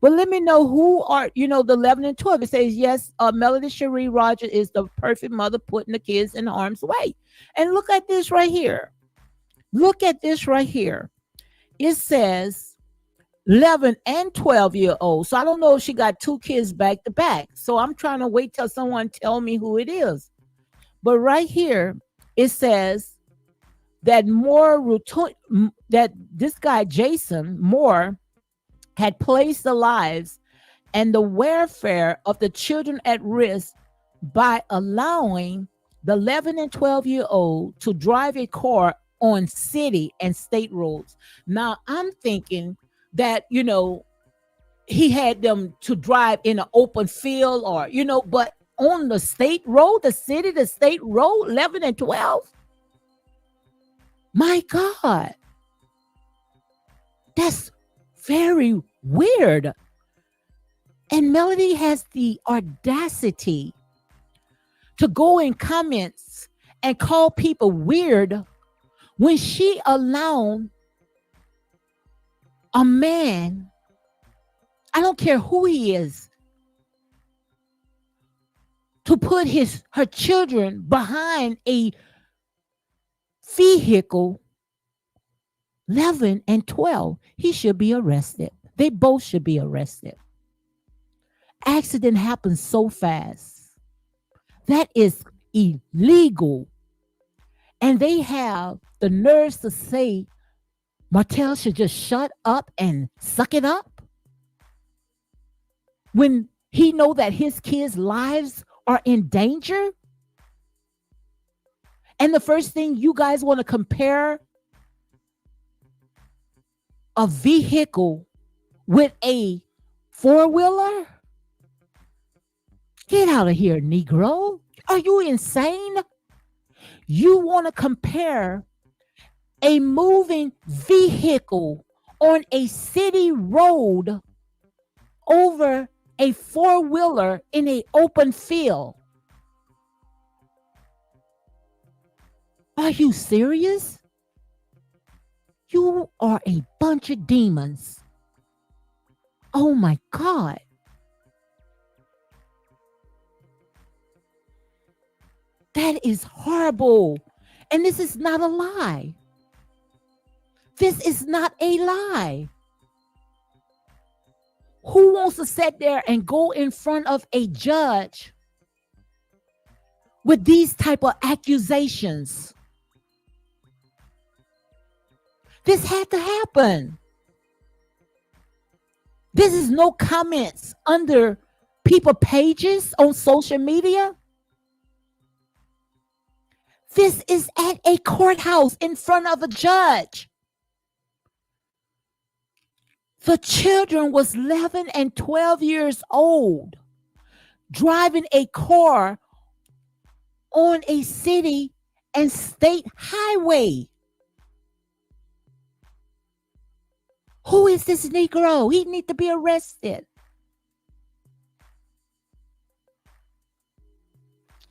But let me know who are, the 11 and 12. It says, yes, Melody Cherie Rogers is the perfect mother putting the kids in harm's way. And look at this right here. Look at this right here. It says 11 and 12-year old. So I don't know if she got two kids back to back. So I'm trying to wait till someone tell me who it is. But right here, it says that that this guy, Jason Moore, had placed the lives and the welfare of the children at risk by allowing the 11 and 12-year-old to drive a car on city and state roads. Now, I'm thinking that, he had them to drive in an open field or, but on the state road, the state road, 11 and 12. My God. That's very weird. And Melody has the audacity to go in comments and call people weird when she allowed a man, I don't care who he is, to put her children behind a vehicle. 11 and 12, he should be arrested. They both should be arrested. Accident happens so fast. That is illegal. And they have the nerves to say Martell should just shut up and suck it up when he know that his kids' lives are in danger. And the first thing you guys want to compare a vehicle with a four-wheeler? Get out of here, Negro. Are you insane? You want to compare a moving vehicle on a city road over a four-wheeler in an open field? Are you serious? You are a bunch of demons. Oh my God. That is horrible. And this is not a lie. This is not a lie. Who wants to sit there and go in front of a judge with these type of accusations? This had to happen. This is no comments under people pages on social media. This is at a courthouse in front of a judge. The children was 11 and 12 years old, driving a car on a city and state highway. Who is this Negro? He needs to be arrested.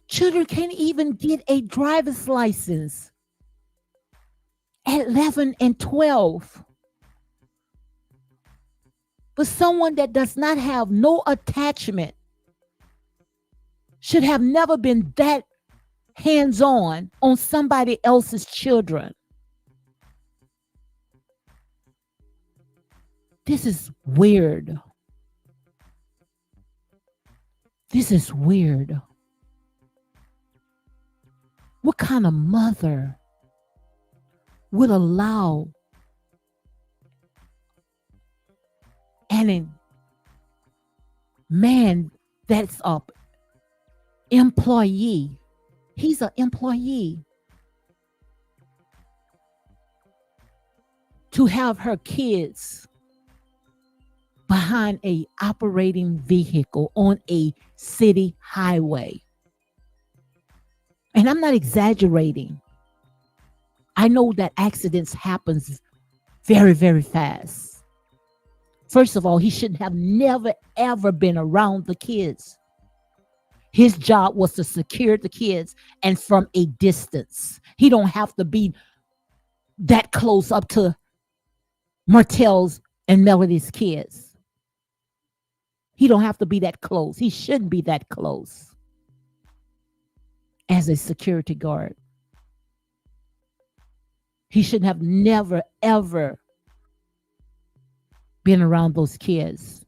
Children can't even get a driver's license at 11 and 12. But someone that does not have no attachment should have never been that hands-on on somebody else's children. This is weird. This is weird. What kind of mother would allow a man that's a employee? He's an employee. To have her kids behind a operating vehicle on a city highway. And I'm not exaggerating. I know that accidents happens very, very fast. First of all, he shouldn't have never, ever been around the kids. His job was to secure the kids and from a distance. He don't have to be that close up to Martell's and Melody's kids. He don't have to be that close. He shouldn't be that close as a security guard. He shouldn't have never, ever been around those kids.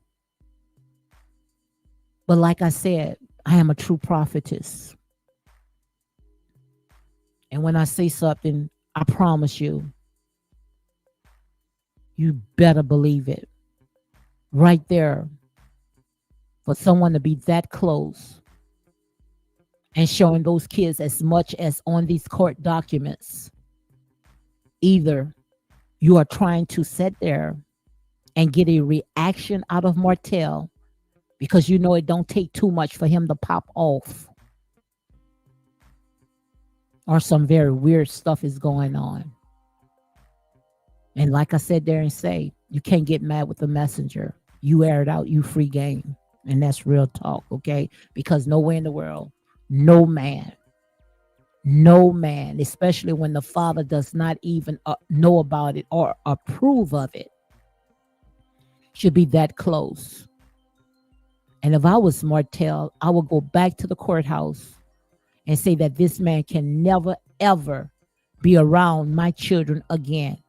But like I said, I am a true prophetess. And when I say something, I promise you, you better believe it. Right there, for someone to be that close and showing those kids as much as on these court documents, either you are trying to sit there and get a reaction out of Martell because you know it don't take too much for him to pop off, or some very weird stuff is going on. And like I said there and say, you can't get mad with the messenger. You air it out, you free game. And that's real talk, okay? Because nowhere in the world, no man, especially when the father does not even know about it or approve of it, should be that close. And if I was Martell, I would go back to the courthouse and say that this man can never, ever be around my children again.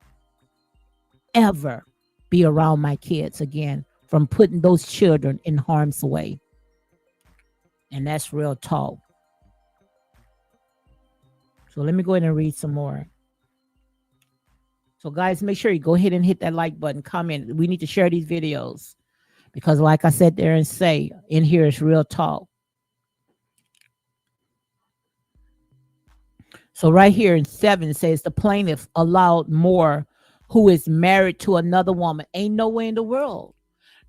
Ever be around my kids again, from putting those children in harm's way. And that's real talk. So let me go ahead and read some more. So guys, make sure you go ahead and hit that like button, comment. We need to share these videos because like I said there and say, in here is real talk. So right here in 7 it says the plaintiff allowed Moore, who is married to another woman. Ain't no way in the world.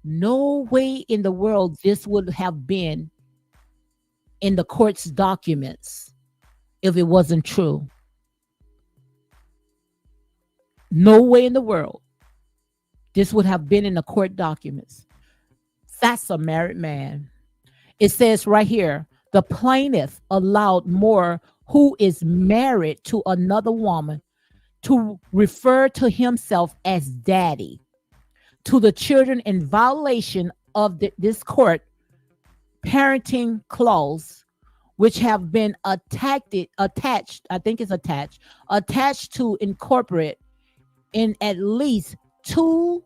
No way in the world this would have been in the court's documents if it wasn't true. No way in the world this would have been in the court documents. That's a married man. It says right here, the plaintiff allowed Moore, who is married to another woman, to refer to himself as daddy to the children in violation of this court parenting clause, which have been attached to incorporate in at least 2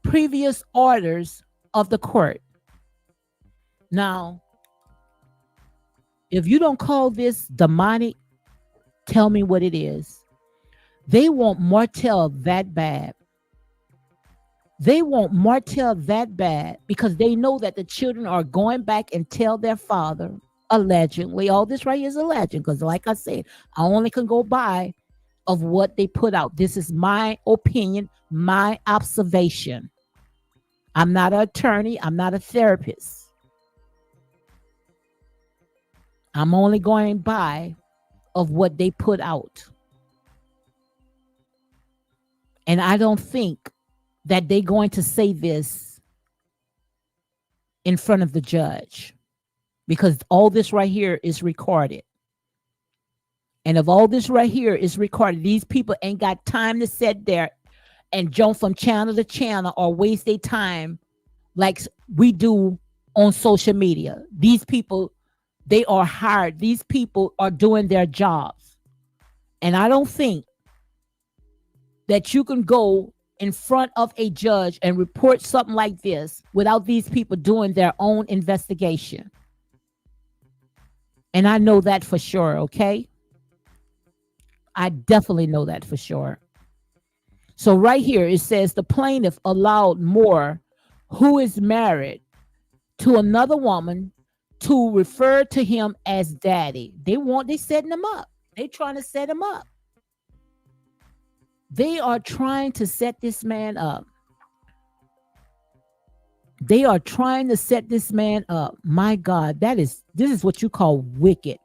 previous orders of the court. Now, if you don't call this demonic, tell me what it is. They want Martell that bad. They want Martell that bad because they know that the children are going back and tell their father, allegedly. All this right here is alleged because, like I said, I only can go by of what they put out. This is my opinion, my observation. I'm not an attorney. I'm not a therapist. I'm only going by of what they put out. And I don't think that they're going to say this in front of the judge because all this right here is recorded. And if all this right here is recorded, these people ain't got time to sit there and jump from channel to channel or waste their time like we do on social media. These people, they are hired. These people are doing their jobs. And I don't think that you can go in front of a judge and report something like this without these people doing their own investigation. And I know that for sure, okay? I definitely know that for sure. So right here, it says the plaintiff allowed Moore, who is married to another woman, to refer to him as daddy. They setting him up. They trying to set him up. They are trying to set this man up. They are trying to set this man up. My God, this is what you call wicked.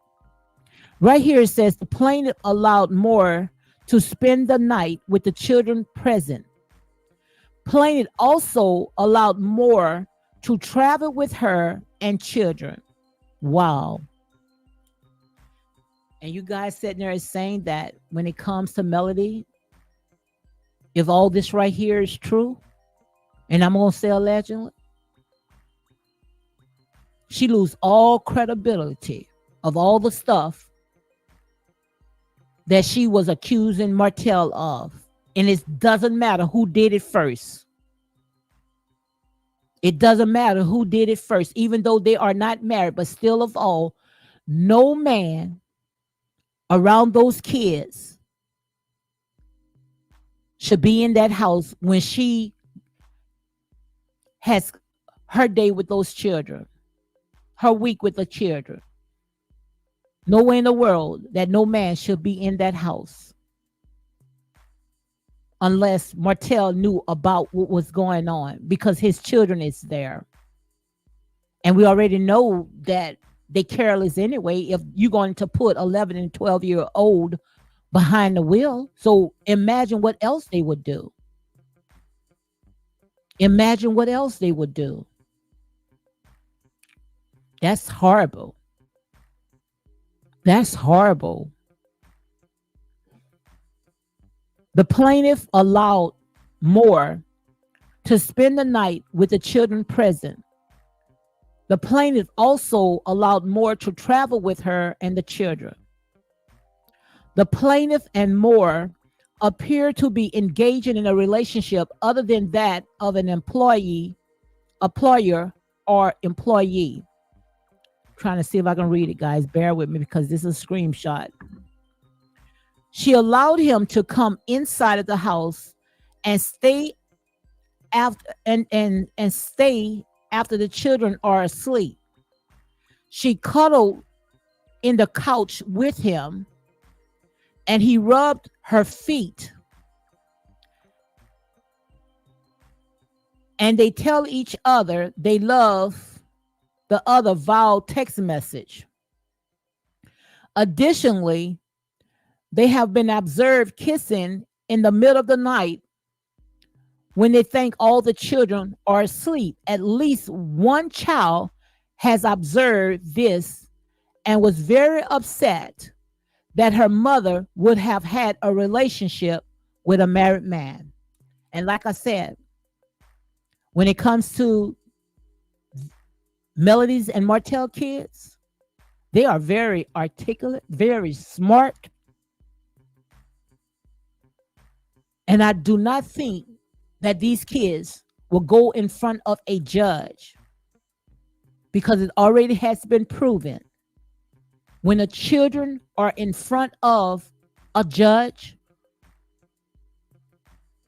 Right here it says the plaintiff allowed Moore to spend the night with the children present. Plaintiff also allowed Moore to travel with her and children. Wow. And you guys sitting there saying that when it comes to Melody, if all this right here is true, and I'm going to say allegedly, She lose all credibility of all the stuff that she was accusing Martell of. And it doesn't matter who did it first. It doesn't matter who did it first, even though they are not married, but still of all, no man around those kids should be in that house when she has her day with those children, her week with the children. Nowhere in the world that no man should be in that house unless Martell knew about what was going on because his children is there. And we already know that they careless anyway if you're going to put 11 and 12-year-old behind the wheel. So imagine what else they would do. Imagine what else they would do. That's horrible. That's horrible. The plaintiff allowed Moore to spend the night with the children present. The plaintiff also allowed Moore to travel with her and the children. The plaintiff and Moore appear to be engaging in a relationship other than that of an employer, or employee. Trying to see if I can read it, guys. Bear with me because this is a screenshot. She allowed him to come inside of the house and stay after and stay after the children are asleep. She cuddled in the couch with him and he rubbed her feet. And they tell each other they love the other via text message. Additionally, they have been observed kissing in the middle of the night when they think all the children are asleep. At least one child has observed this and was very upset that her mother would have had a relationship with a married man. And like I said, when it comes to Melody's and Martell kids, they are very articulate, very smart. And I do not think that these kids will go in front of a judge because it already has been proven when the children are in front of a judge,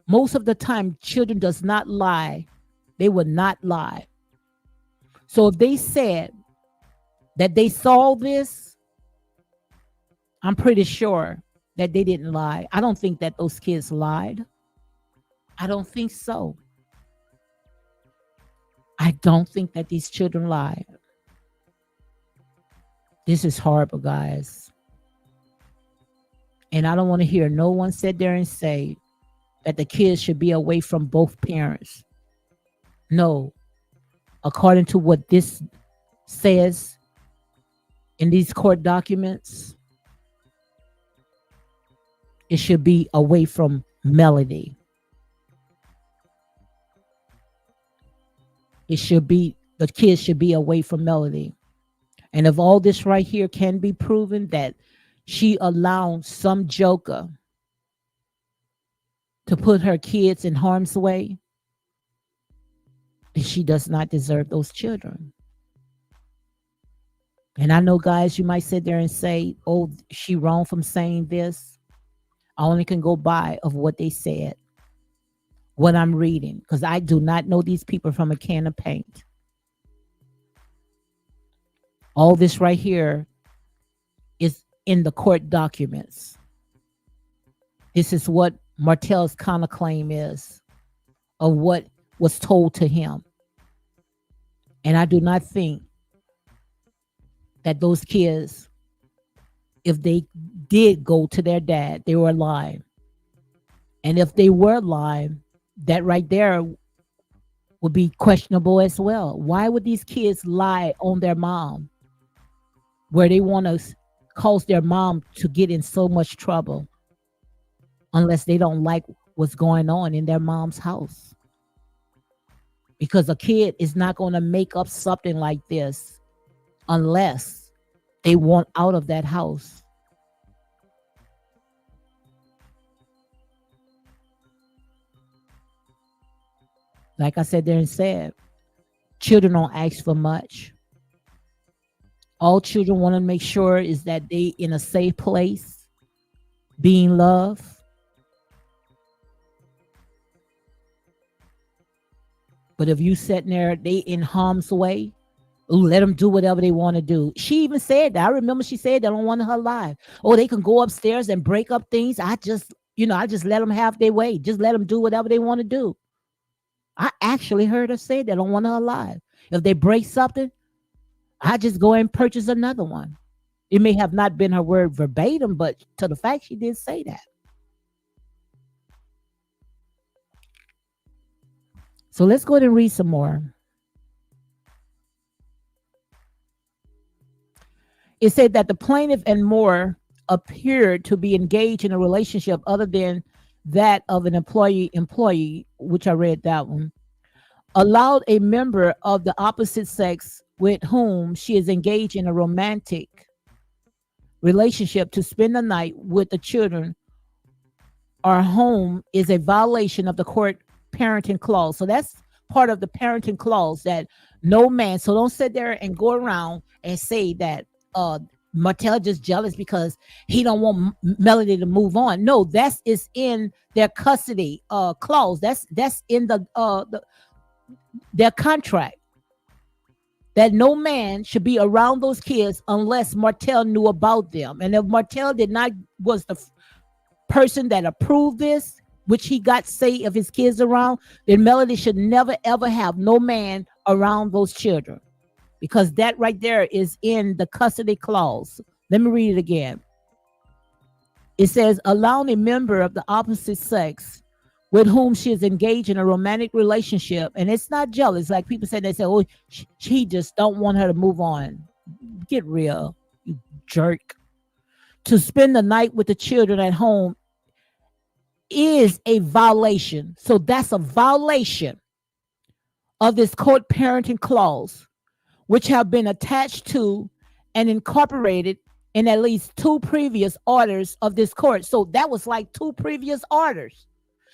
most of the time children does not lie. They would not lie. So if they said that they saw this, I'm pretty sure that they didn't lie. I don't think that those kids lied. I don't think so. I don't think that these children lied. This is horrible, guys. And I don't want to hear no one sit there and say that the kids should be away from both parents. No. According to what this says in these court documents, it should be away from Melody. It should be, the kids should be away from Melody. And if all this right here can be proven that she allowed some joker to put her kids in harm's way, then she does not deserve those children. And I know, guys, you might sit there and say, oh, she wrong from saying this. I only can go by of what they said, what I'm reading, because I do not know these people from a can of paint. All this right here is in the court documents. This is what Martell's counterclaim is of what was told to him. And I do not think that those kids, if they did go to their dad, they were lying. And if they were lying, that right there would be questionable as well. Why would these kids lie on their mom where they want to cause their mom to get in so much trouble unless they don't like what's going on in their mom's house? Because a kid is not going to make up something like this unless they want out of that house. Like I said there and said, children don't ask for much. All children want to make sure is that they in a safe place, being loved. But if you sitting there, they in harm's way. Ooh, let them do whatever they want to do. She even said that. I remember she said that on one of her live. Oh, they can go upstairs and break up things. I just let them have their way. Just let them do whatever they want to do. I actually heard her say that on one of her live. If they break something, I just go and purchase another one. It may have not been her word verbatim, but to the fact she did say that. So let's go ahead and read some more. It said that the plaintiff and Moore appeared to be engaged in a relationship other than that of an employee, which I read that one, allowed a member of the opposite sex with whom she is engaged in a romantic relationship to spend the night with the children or home is a violation of the court parenting clause. So that's part of the parenting clause that no man. So don't sit there and go around and say that Martell just jealous because he don't want Melody to move on. No, that's is in their custody clause. That's in the their contract. That no man should be around those kids unless Martell knew about them. And if Martell was the person that approved this, which he got say of his kids around, then Melody should never ever have no man around those children. Because that right there is in the custody clause. Let me read it again. It says, allowing a member of the opposite sex with whom she is engaged in a romantic relationship, and it's not jealous. Like people say, they say, oh, she just don't want her to move on. Get real, you jerk. To spend the night with the children at home is a violation. So that's a violation of this court parenting clause, which have been attached to and incorporated in at least two previous orders of this court. So that was like two previous orders.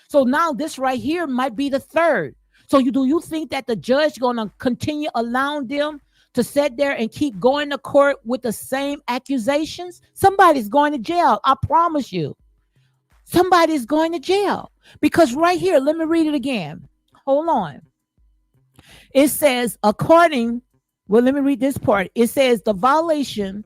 So now this right here might be the third. So do you think that the judge gonna continue allowing them to sit there and keep going to court with the same accusations? Somebody's going to jail. I promise you. Somebody's going to jail. Because right here, let me read it again. Hold on. It says, let me read this part. It says the violation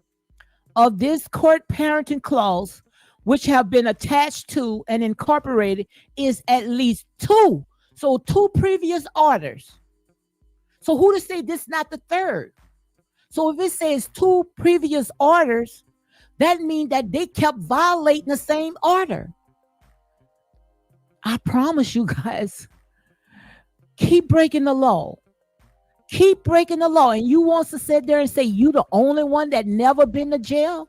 of this court parenting clause, which have been attached to and incorporated, is at least two. So two previous orders. So who to say this not the third? So if it says two previous orders, that means that they kept violating the same order. I promise you guys, keep breaking the law. Keep breaking the law. And you want to sit there and say you the only one that never been to jail?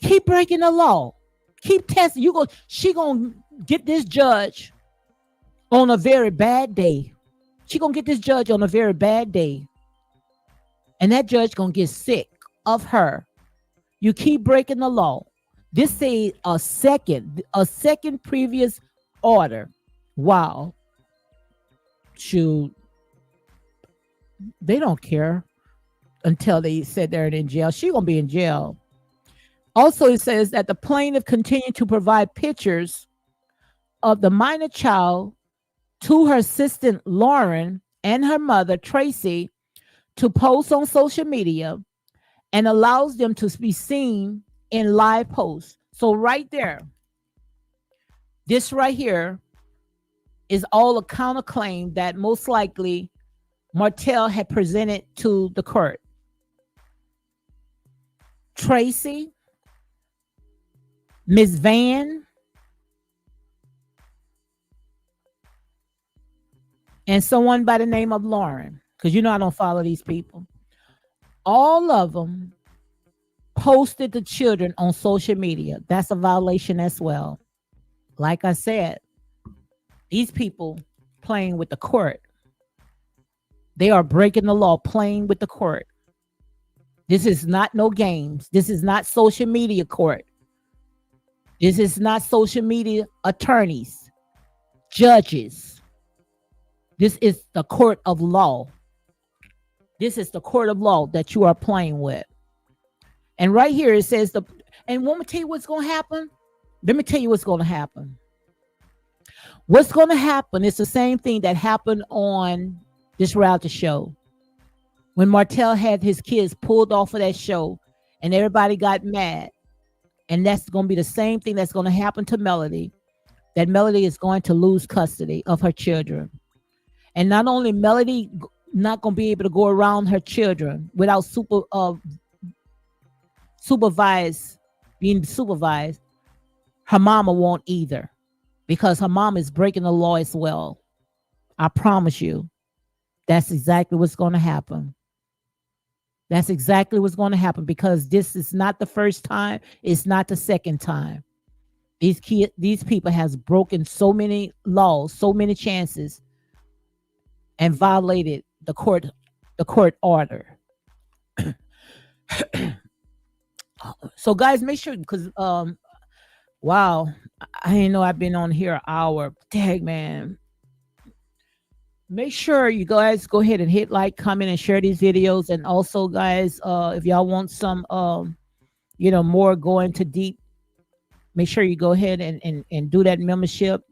Keep breaking the law. Keep testing. She gonna get this judge on a very bad day. She gonna get this judge on a very bad day. And that judge gonna get sick of her. You keep breaking the law. This say a second previous order. Wow. Shoot. They don't care until they sit there and in jail. She gonna be in jail. Also, it says that the plaintiff continued to provide pictures of the minor child to her assistant Lauren and her mother Tracy to post on social media and allows them to be seen in live posts. So right there, this right here is all a counterclaim that most likely Martell had presented to the court. Tracy, Ms. Van, and someone by the name of Lauren, because I don't follow these people. All of them posted the children on social media. That's a violation as well. Like I said, these people playing with the court. They are breaking the law, playing with the court. This is not no games. This is not social media court. This is not social media attorneys, judges. This is the court of law. This is the court of law that you are playing with. And right here it says and let me tell you what's going to happen. Let me tell you what's going to happen. What's going to happen is the same thing that happened on this reality show. When Martell had his kids pulled off of that show and everybody got mad. And that's going to be the same thing that's going to happen to Melody. That Melody is going to lose custody of her children. And not only Melody not going to be able to go around her children without being supervised, her mama won't either, because her mom is breaking the law as well. I promise you, that's exactly what's going to happen. That's exactly what's going to happen, because this is not the first time. It's not the second time. These people has broken so many laws, so many chances, and violated the court order. So guys, make sure, because wow, I didn't know I've been on here an hour. Dang, man. Make sure you guys go ahead and hit like, comment, and share these videos. And also, guys, if y'all want some more going to deep, make sure you go ahead and do that membership.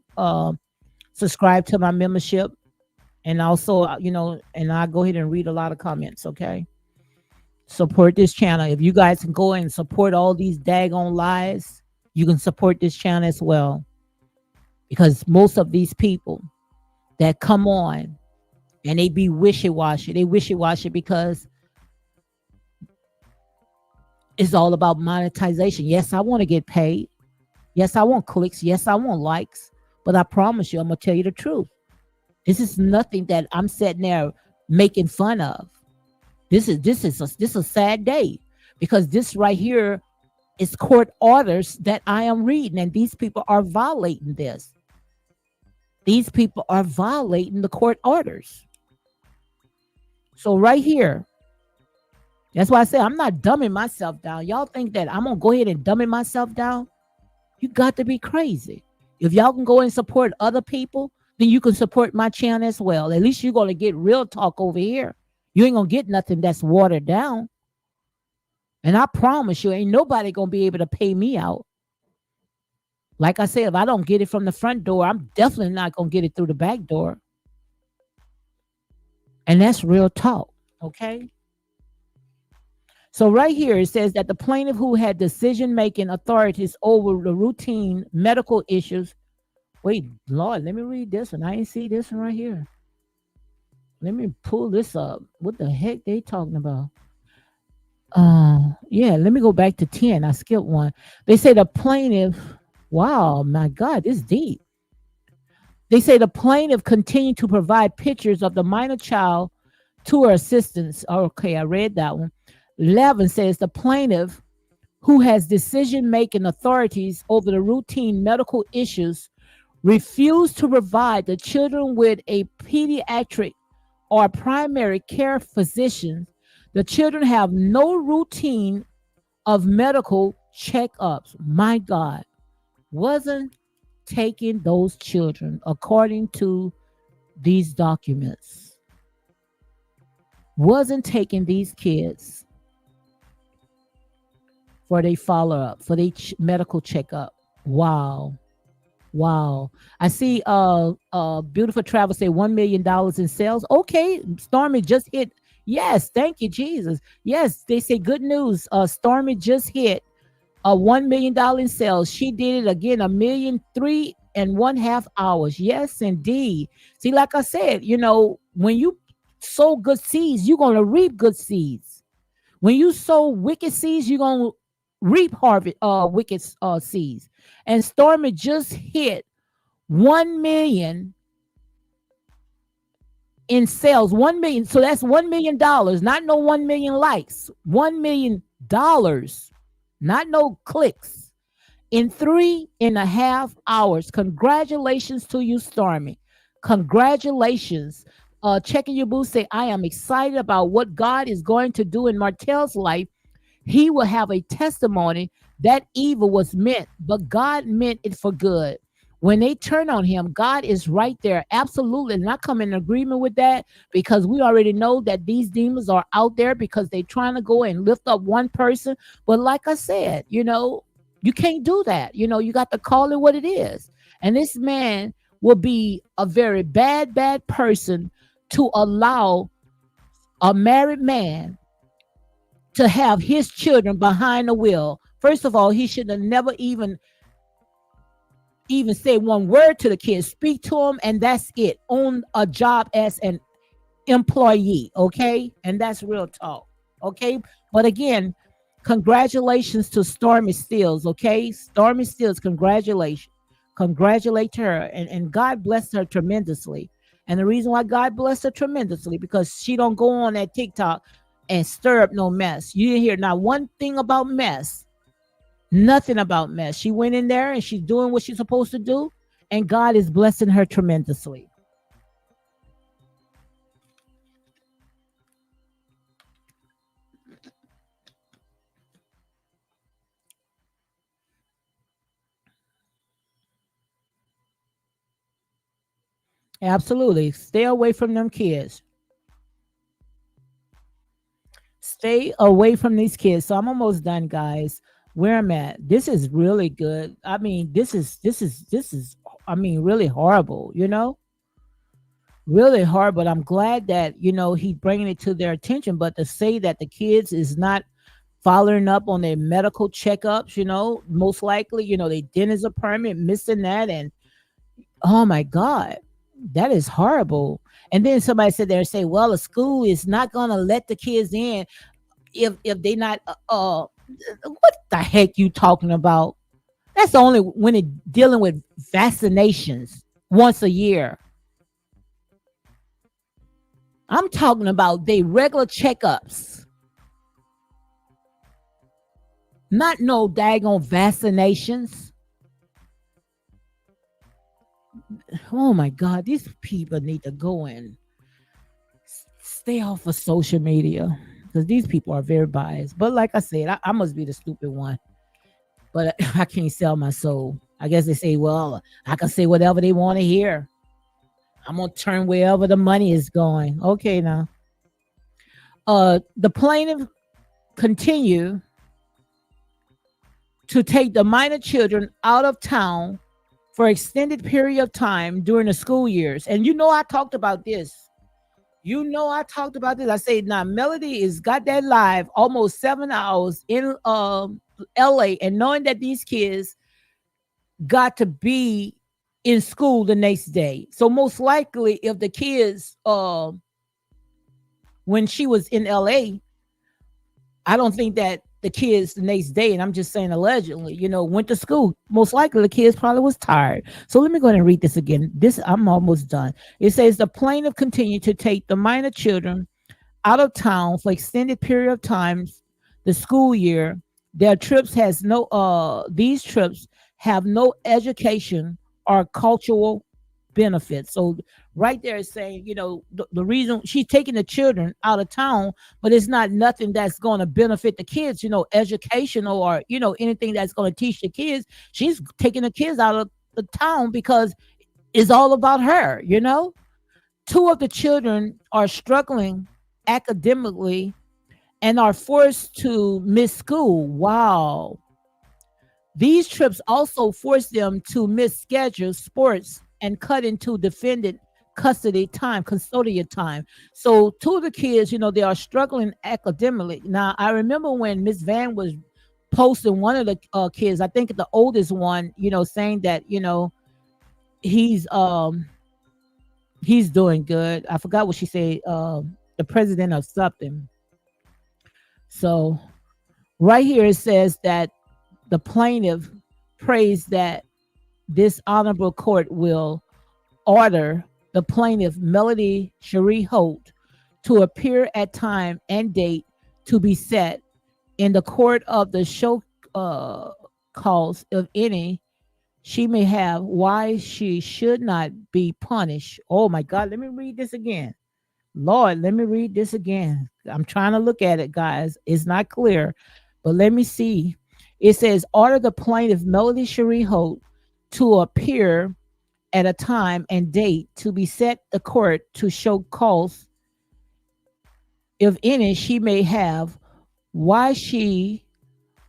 Subscribe to my membership. And also, and I'll go ahead and read a lot of comments, okay? Support this channel. If you guys can go and support all these daggone lies, you can support this channel as well. Because most of these people that come on and they be wishy-washy. They wishy-washy because it's all about monetization. Yes, I want to get paid. Yes, I want clicks. Yes, I want likes. But I promise you, I'm going to tell you the truth. This is nothing that I'm sitting there making fun of. This is a sad day, because this right here is court orders that I am reading, and these people are violating this. These people are violating the court orders. So right here, that's why I say I'm not dumbing myself down. Y'all think that I'm going to go ahead and dumbing myself down? You got to be crazy. If y'all can go and support other people, then you can support my channel as well. At least you're going to get real talk over here. You ain't going to get nothing that's watered down. And I promise you, ain't nobody going to be able to pay me out. Like I said, if I don't get it from the front door, I'm definitely not going to get it through the back door. And that's real talk, okay? So right here, it says that the plaintiff, who had decision-making authorities over the routine medical issues. Wait, Lord, let me read this one. I ain't see this one right here. Let me pull this up. What the heck they talking about? Yeah, let me go back to 10. I skipped one. They say the plaintiff, wow, my God, this is deep. They say the plaintiff continued to provide pictures of the minor child to her assistants. Okay, I read that one. 11 says the plaintiff, who has decision-making authorities over the routine medical issues, refused to provide the children with a pediatric or primary care physician. The children have no routine of medical checkups. My God, wasn't taking those children, according to these documents, wasn't taking these kids for their follow-up, for their medical checkup. Wow. I see Beautiful Travel say $1 million in sales. Okay, Stormy just hit. Yes, thank you, Jesus. Yes, they say good news. Stormy just hit $1 million in sales. She did it again, 1,003.5 hours. Yes, indeed. See, like I said, when you sow good seeds, you're gonna reap good seeds. When you sow wicked seeds, you're gonna reap wicked seeds. And Stormy just hit 1 million in sales. 1 million. So that's $1 million. Not no 1 million likes. $1 million. Not no clicks. In 3.5 hours. Congratulations to you, Stormy. Congratulations. checking your boots say, I am excited about what God is going to do in Martell's life. He will have a testimony that evil was meant, but God meant it for good. When they turn on him, God is right there. Absolutely. And I come in agreement with that because we already know that these demons are out there because they're trying to go and lift up one person. But like I said, you can't do that. You got to call it what it is. And this man will be a very bad, bad person to allow a married man to have his children behind the wheel. First of all, he should have never even say one word to the kids. Speak to them, and that's it. On a job as an employee, okay? And that's real talk, okay? But again, congratulations to Stormy Stills, okay? Stormy Stills, congratulations. Congratulate her, and God blessed her tremendously. And the reason why God blessed her tremendously because she don't go on that TikTok and stir up no mess. You didn't hear not one thing about mess. Nothing about mess. She went in there and she's doing what she's supposed to do, and God is blessing her tremendously. Absolutely. Stay away from them kids. Stay away from these kids. So I'm almost done, guys. Where I'm at. This is really good. I mean, this is I mean, really horrible, really hard, but I'm glad that he's bringing it to their attention. But to say that the kids is not following up on their medical checkups, most likely, they dentist appointment, missing that, and oh my God, that is horrible. And then somebody said there and say, well, the school is not gonna let the kids in if they not what the heck you talking about? That's only when it dealing with vaccinations once a year. I'm talking about they regular checkups, not no daggone vaccinations. Oh my God, these people need to go and stay off of social media because these people are very biased. But like I said, I must be the stupid one, but I can't sell my soul. I guess they say, well, I can say whatever they want to hear. I'm gonna turn wherever the money is going. Okay, now, the plaintiff continue to take the minor children out of town for extended period of time during the school years. And I talked about this. I talked about this. I said now Melody is got that live almost 7 hours in LA, and knowing that these kids got to be in school the next day. So most likely if the kids when she was in LA, I don't think that the kids the next day, and I'm just saying allegedly, went to school. Most likely the kids probably was tired. So let me go ahead and read this again. I'm almost done. It says the plaintiff continued to take the minor children out of town for extended period of times the school year. Their trips has no these trips have no education or cultural benefits. So right there is saying, the reason she's taking the children out of town, but it's not nothing that's going to benefit the kids, educational or, anything that's going to teach the kids. She's taking the kids out of the town because it's all about her. Two of the children are struggling academically and are forced to miss school. Wow. These trips also force them to miss scheduled sports and cut into defendant custody time, custodial time. So two of the kids, they are struggling academically. Now, I remember when Miss Van was posting one of the kids, I think the oldest one, saying that, he's he's doing good. I forgot what she said, the president of something. So right here it says that the plaintiff prays that this honorable court will order the plaintiff, Melody Cherie Holt, to appear at time and date to be set in the court of the show cause, if any, she may have, why she should not be punished. Oh my God, let me read this again. Lord, let me read this again. I'm trying to look at it, guys. It's not clear, but let me see. It says, order the plaintiff Melody Cherie Holt to appear at a time and date to be set the court to show cause, if any, she may have, why she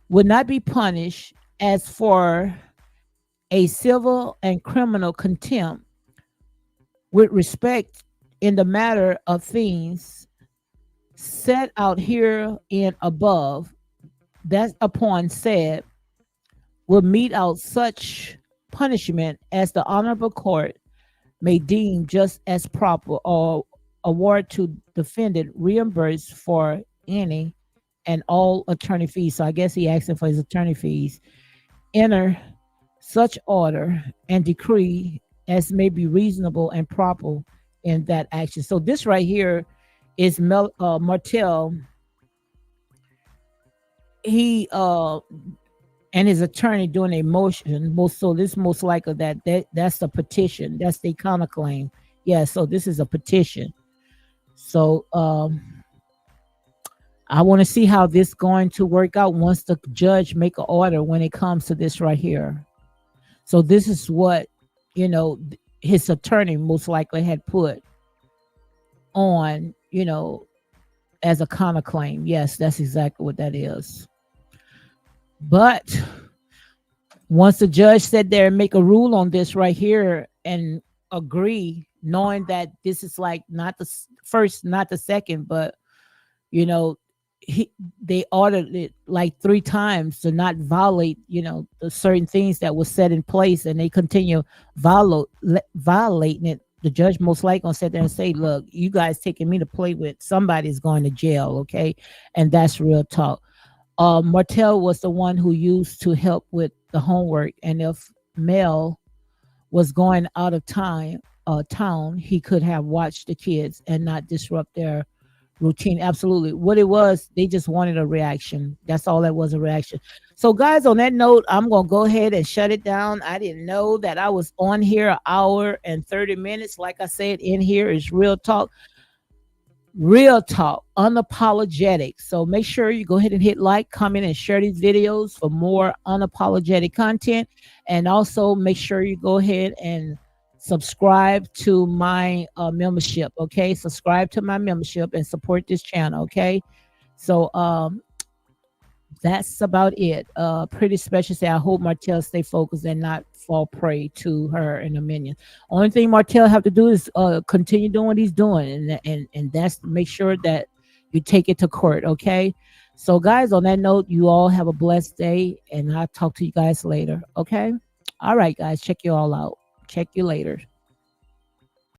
would not be punished as for a civil and criminal contempt with respect in the matter of things set out here and above, that upon said will mete out such punishment as the honorable court may deem just as proper, or award to defendant reimbursed for any and all attorney fees. So I guess he asking for his attorney fees. Enter such order and decree as may be reasonable and proper in that action. So this right here is Martell. He and his attorney doing a motion. Most likely that's a petition. That's the counterclaim. Yeah. So this is a petition. So I want to see how this going to work out once the judge make an order when it comes to this right here. So this is what, his attorney most likely had put on, as a counterclaim. Yes, that's exactly what that is. But once the judge sat there and make a rule on this right here and agree, knowing that this is like not the first, not the second, but you know, they ordered it like 3 times to not violate, the certain things that was set in place, and they continue violating it. The judge most likely gonna sit there and say, "Look, you guys taking me to play with, somebody's going to jail." Okay, and that's real talk. Martell was the one who used to help with the homework, and if Mel was going out of town, he could have watched the kids and not disrupt their routine. Absolutely. What it was, they just wanted a reaction. That's all that was, a reaction. So, guys, on that note, I'm going to go ahead and shut it down. I didn't know that I was on here an hour and 30 minutes. Like I said, in here is real talk, unapologetic. So make sure you go ahead and hit like, comment, and share these videos for more unapologetic content. And also make sure you go ahead and subscribe to my membership. Okay, subscribe to my membership and support this channel. Okay, so that's about it. Pretty special. Say, I hope Martell stay focused and not fall prey to her and the minions. Only thing Martell have to do is continue doing what he's doing, and that's make sure that you take it to court. Okay. So, guys, on that note, you all have a blessed day, and I'll talk to you guys later. Okay. All right, guys. Check you all out. Check you later.